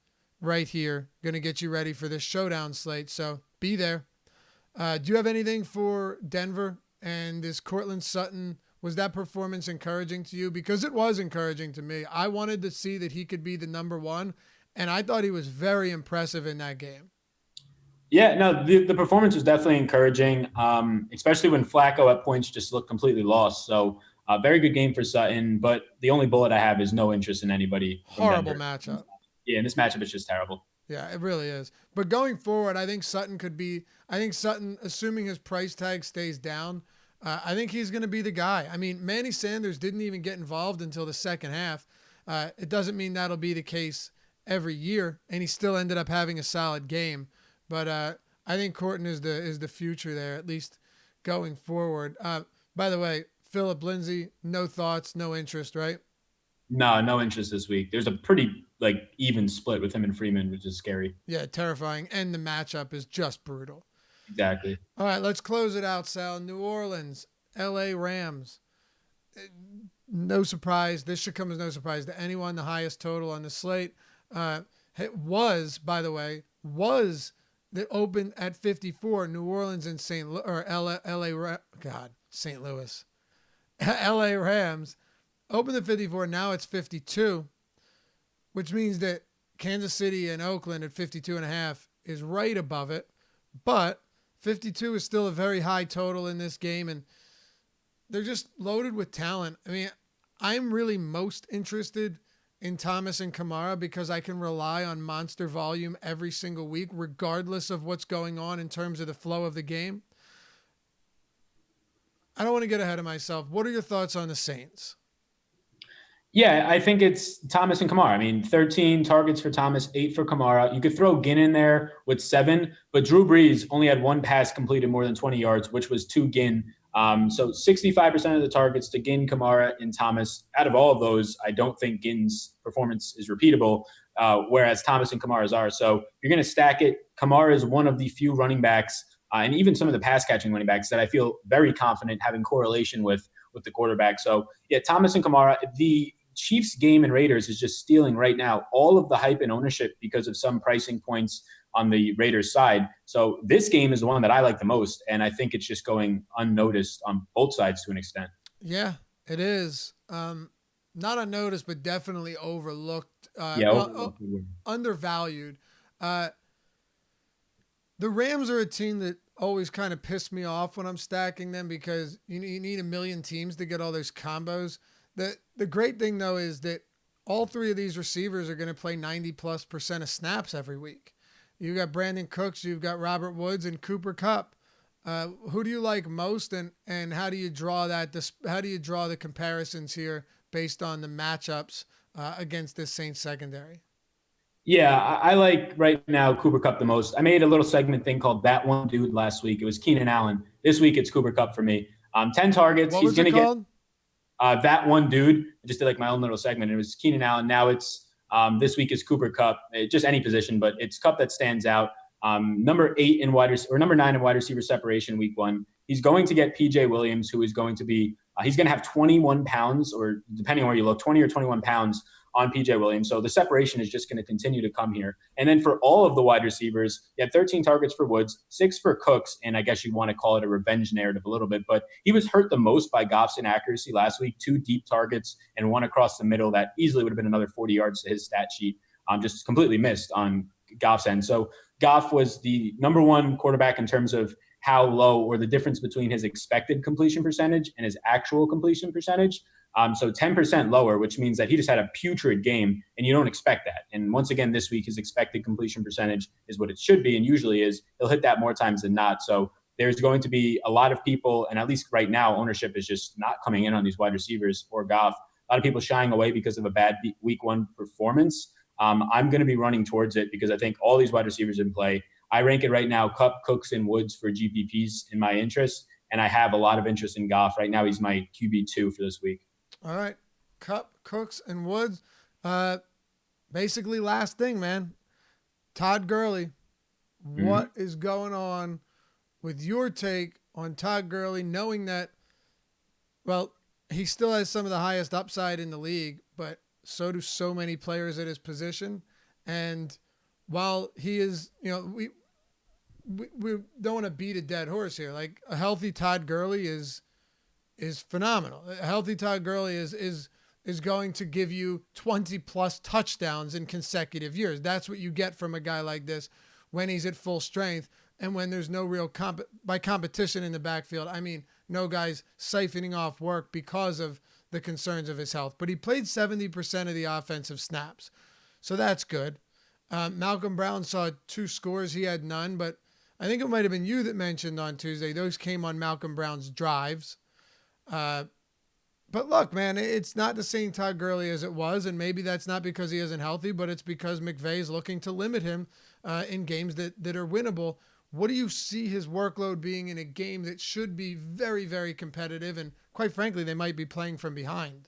right here. Going to get you ready for this showdown slate, so be there. Do you have anything for Denver and this Cortland Sutton? Was that performance encouraging to you? Because it was encouraging to me. I wanted to see that he could be the number one, and I thought he was very impressive in that game. Yeah, no, the performance was definitely encouraging, especially when Flacco at points just looked completely lost. So very good game for Sutton, but the only bullet I have is no interest in anybody. Horrible matchup. Yeah, and this matchup is just terrible. Yeah, it really is. But going forward, I think Sutton, assuming his price tag stays down, I think he's going to be the guy. I mean, Manny Sanders didn't even get involved until the second half. It doesn't mean that'll be the case every year, and he still ended up having a solid game. But I think Corton is the future there, at least going forward. By the way, Phillip Lindsey, no thoughts, no interest, right? No interest this week. There's a pretty even split with him and Freeman, which is scary. Yeah, terrifying. And the matchup is just brutal. Exactly. All right, let's close it out, Sal. New Orleans, LA Rams. No surprise. This should come as no surprise to anyone. The highest total on the slate. It was, by the way, that opened at 54. New Orleans and St. Louis. LA Rams opened at 54. Now it's 52, which means that Kansas City and Oakland at 52.5 is right above it. But 52 is still a very high total in this game, and they're just loaded with talent. I mean, I'm really most interested in Thomas and Kamara because I can rely on monster volume every single week, regardless of what's going on in terms of the flow of the game. I don't want to get ahead of myself. What are your thoughts on the Saints? Yeah, I think it's Thomas and Kamara. I mean, 13 targets for Thomas, 8 for Kamara. You could throw Ginn in there with 7, but Drew Brees only had 1 pass completed more than 20 yards, which was to Ginn. So 65% of the targets to Ginn, Kamara, and Thomas. Out of all of those, I don't think Ginn's performance is repeatable, whereas Thomas and Kamara's are. So you're going to stack it. Kamara is one of the few running backs, and even some of the pass-catching running backs that I feel very confident having correlation with the quarterback. So, yeah, Thomas and Kamara. The Chiefs game and Raiders is just stealing right now all of the hype and ownership because of some pricing points on the Raiders side. So this game is the one that I like the most, and I think it's just going unnoticed on both sides to an extent. Yeah, it is. Not unnoticed, but definitely overlooked. Undervalued. The Rams are a team that always kind of piss me off when I'm stacking them because you need a million teams to get all those combos. The great thing, though, is that all 3 of these receivers are going to play 90+% of snaps every week. You've got Brandon Cooks, you've got Robert Woods, and Cooper Kupp. Who do you like most, and how do you draw that? How do you draw the comparisons here based on the matchups against this Saints secondary? Yeah, I like right now Cooper Kupp the most. I made a little segment thing called That One Dude last week. It was Keenan Allen. This week it's Cooper Kupp for me. 10 targets. What was it called? That One Dude. I just did my own little segment. It was Keenan Allen. Now it's this week is Cooper Kupp. Just any position, but it's Kupp that stands out. Number 9 in wide receiver separation week 1. He's going to get PJ Williams, who is going to be he's going to have 21 pounds, or depending on where you look, 20 or 21 pounds on PJ Williams. So the separation is just going to continue to come here. And then for all of the wide receivers, you had 13 targets for Woods, 6 for Cooks, and I guess you want to call it a revenge narrative a little bit, but he was hurt the most by Goff's inaccuracy last week, 2 deep targets and 1 across the middle that easily would have been another 40 yards to his stat sheet. Just completely missed on Goff's end. So Goff was the number 1 quarterback in terms of how low, or the difference between his expected completion percentage and his actual completion percentage. So 10% lower, which means that he just had a putrid game, and you don't expect that. And once again, this week, his expected completion percentage is what it should be, and usually is. He'll hit that more times than not. So there's going to be a lot of people, and at least right now, ownership is just not coming in on these wide receivers or Goff. A lot of people shying away because of a bad week one performance. I'm going to be running towards it because I think all these wide receivers in play. I rank it right now, Kupp, Cooks, and Woods for GPPs in my interest, and I have a lot of interest in Goff. Right now, he's my QB2 for this week. All right. Kupp, Cooks, and Woods. Basically, last thing, man. Todd Gurley. What is going on with your take on Todd Gurley, knowing that, well, he still has some of the highest upside in the league, but so do so many players at his position. And while he is, we don't want to beat a dead horse here. Like, a healthy Todd Gurley is phenomenal. A healthy Todd Gurley is going to give you 20 plus touchdowns in consecutive years. That's what you get from a guy like this when he's at full strength and when there's no real competition in the backfield. I mean, no guys siphoning off work because of the concerns of his health. But he played 70% of the offensive snaps, so that's good. Malcolm Brown saw 2 scores. He had none, but I think it might have been you that mentioned on Tuesday, those came on Malcolm Brown's drives. But look, man, it's not the same Todd Gurley as it was, and maybe that's not because he isn't healthy, but it's because McVay's looking to limit him in games that are winnable. What do you see his workload being in a game that should be very, very competitive, and quite frankly, they might be playing from behind?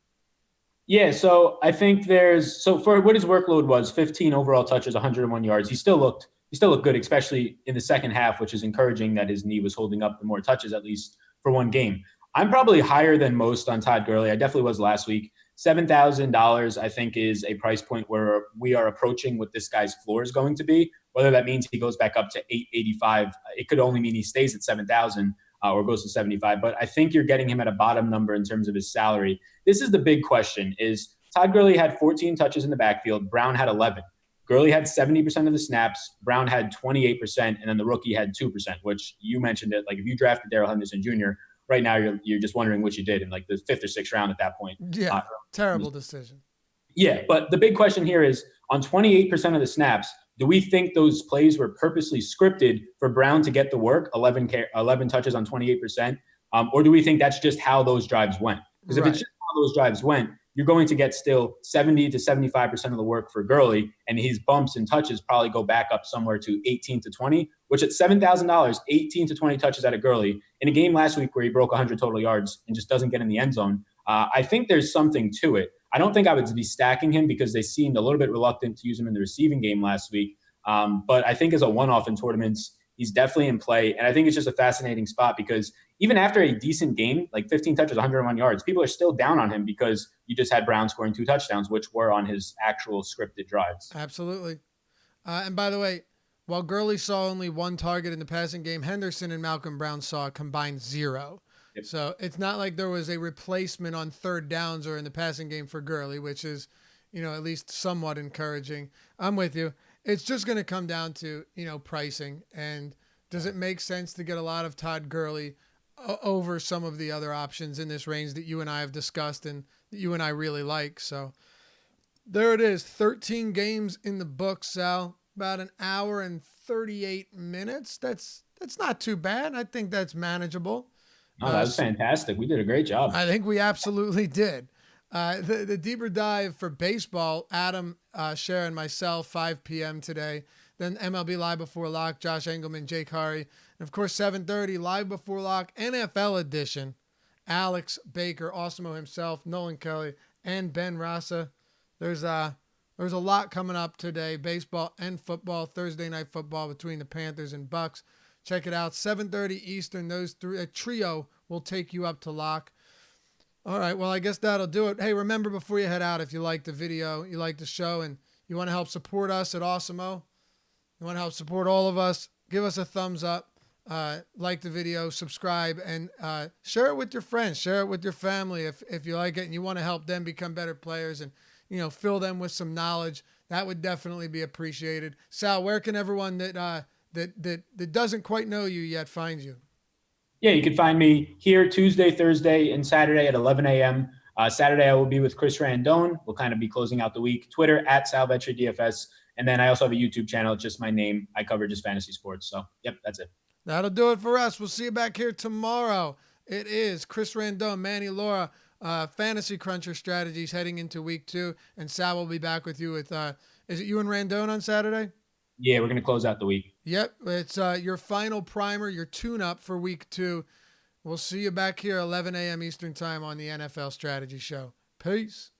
Yeah, so I think for what his workload was, 15 overall touches, 101 yards. He still looked good, especially in the second half, which is encouraging that his knee was holding up the more touches, at least for one game. I'm probably higher than most on Todd Gurley. I definitely was last week. $7,000, I think, is a price point where we are approaching what this guy's floor is going to be. Whether that means he goes back up to 885, it could only mean he stays at 7,000 or goes to 75. But I think you're getting him at a bottom number in terms of his salary. This is the big question: is Todd Gurley had 14 touches in the backfield, Brown had 11. Gurley had 70% of the snaps, Brown had 28%, and then the rookie had 2%, which you mentioned it. Like, if you drafted Darrell Henderson Jr., right now you're just wondering what you did in like the 5th or 6th round at that point. Yeah, terrible decision. Yeah, but the big question here is, on 28% of the snaps, do we think those plays were purposely scripted for Brown to get the work, 11 touches on 28%, or do we think that's just how those drives went? Because if it's just how those drives went, you're going to get still 70 to 75% of the work for Gurley, and his bumps and touches probably go back up somewhere to 18 to 20, which at $7,000, 18 to 20 touches out of Gurley in a game last week where he broke 100 total yards and just doesn't get in the end zone. I think there's something to it. I don't think I would be stacking him because they seemed a little bit reluctant to use him in the receiving game last week. But I think as a one-off in tournaments, he's definitely in play. And I think it's just a fascinating spot because even after a decent game, like 15 touches, 101 yards, people are still down on him because you just had Brown scoring 2 touchdowns, which were on his actual scripted drives. Absolutely. And by the way, while Gurley saw only 1 target in the passing game, Henderson and Malcolm Brown saw a combined 0. Yep. So it's not like there was a replacement on 3rd downs or in the passing game for Gurley, which is, at least somewhat encouraging. I'm with you. It's just going to come down to, pricing. And does it make sense to get a lot of Todd Gurley over some of the other options in this range that you and I have discussed and that you and I really like? So there it is. 13 games in the books, Sal. About an hour and 38 minutes. That's not too bad. I think that's manageable. Oh, that was fantastic. We did a great job. I think we absolutely did. The deeper dive for baseball, Adam, Sharon, myself, 5 p.m. today. Then MLB Live Before Lock, Josh Engelman, Jake Hari. And, of course, 7:30, Live Before Lock, NFL edition. Alex Baker, Osmo himself, Nolan Kelly, and Ben Rasa. There's a lot coming up today, baseball and football, Thursday night football between the Panthers and Bucks. Check it out, 7:30 Eastern. A trio will take you up to lock. All right, well, I guess that'll do it. Hey, remember before you head out, if you like the video, you like the show, and you want to help support us at Awesemo, you want to help support all of us, give us a thumbs up, like the video, subscribe, and share it with your friends, share it with your family if you like it and you want to help them become better players and, fill them with some knowledge. That would definitely be appreciated. Sal, where can everyone that that doesn't quite know you yet finds you? Yeah, you can find me here Tuesday, Thursday, and Saturday at 11 a.m. Saturday, I will be with Chris Randone. We'll kind of be closing out the week. Twitter at SalVetriDFS. And then I also have a YouTube channel, just my name. I cover just fantasy sports. So, yep, that's it. That'll do it for us. We'll see you back here tomorrow. It is Chris Randone, Manny Laura, Fantasy Cruncher strategies heading into week 2. And Sal will be back with you with, is it you and Randone on Saturday? Yeah, we're going to close out the week. Yep, it's your final primer, your tune-up for week 2. We'll see you back here 11 a.m. Eastern time on the NFL Strategy Show. Peace.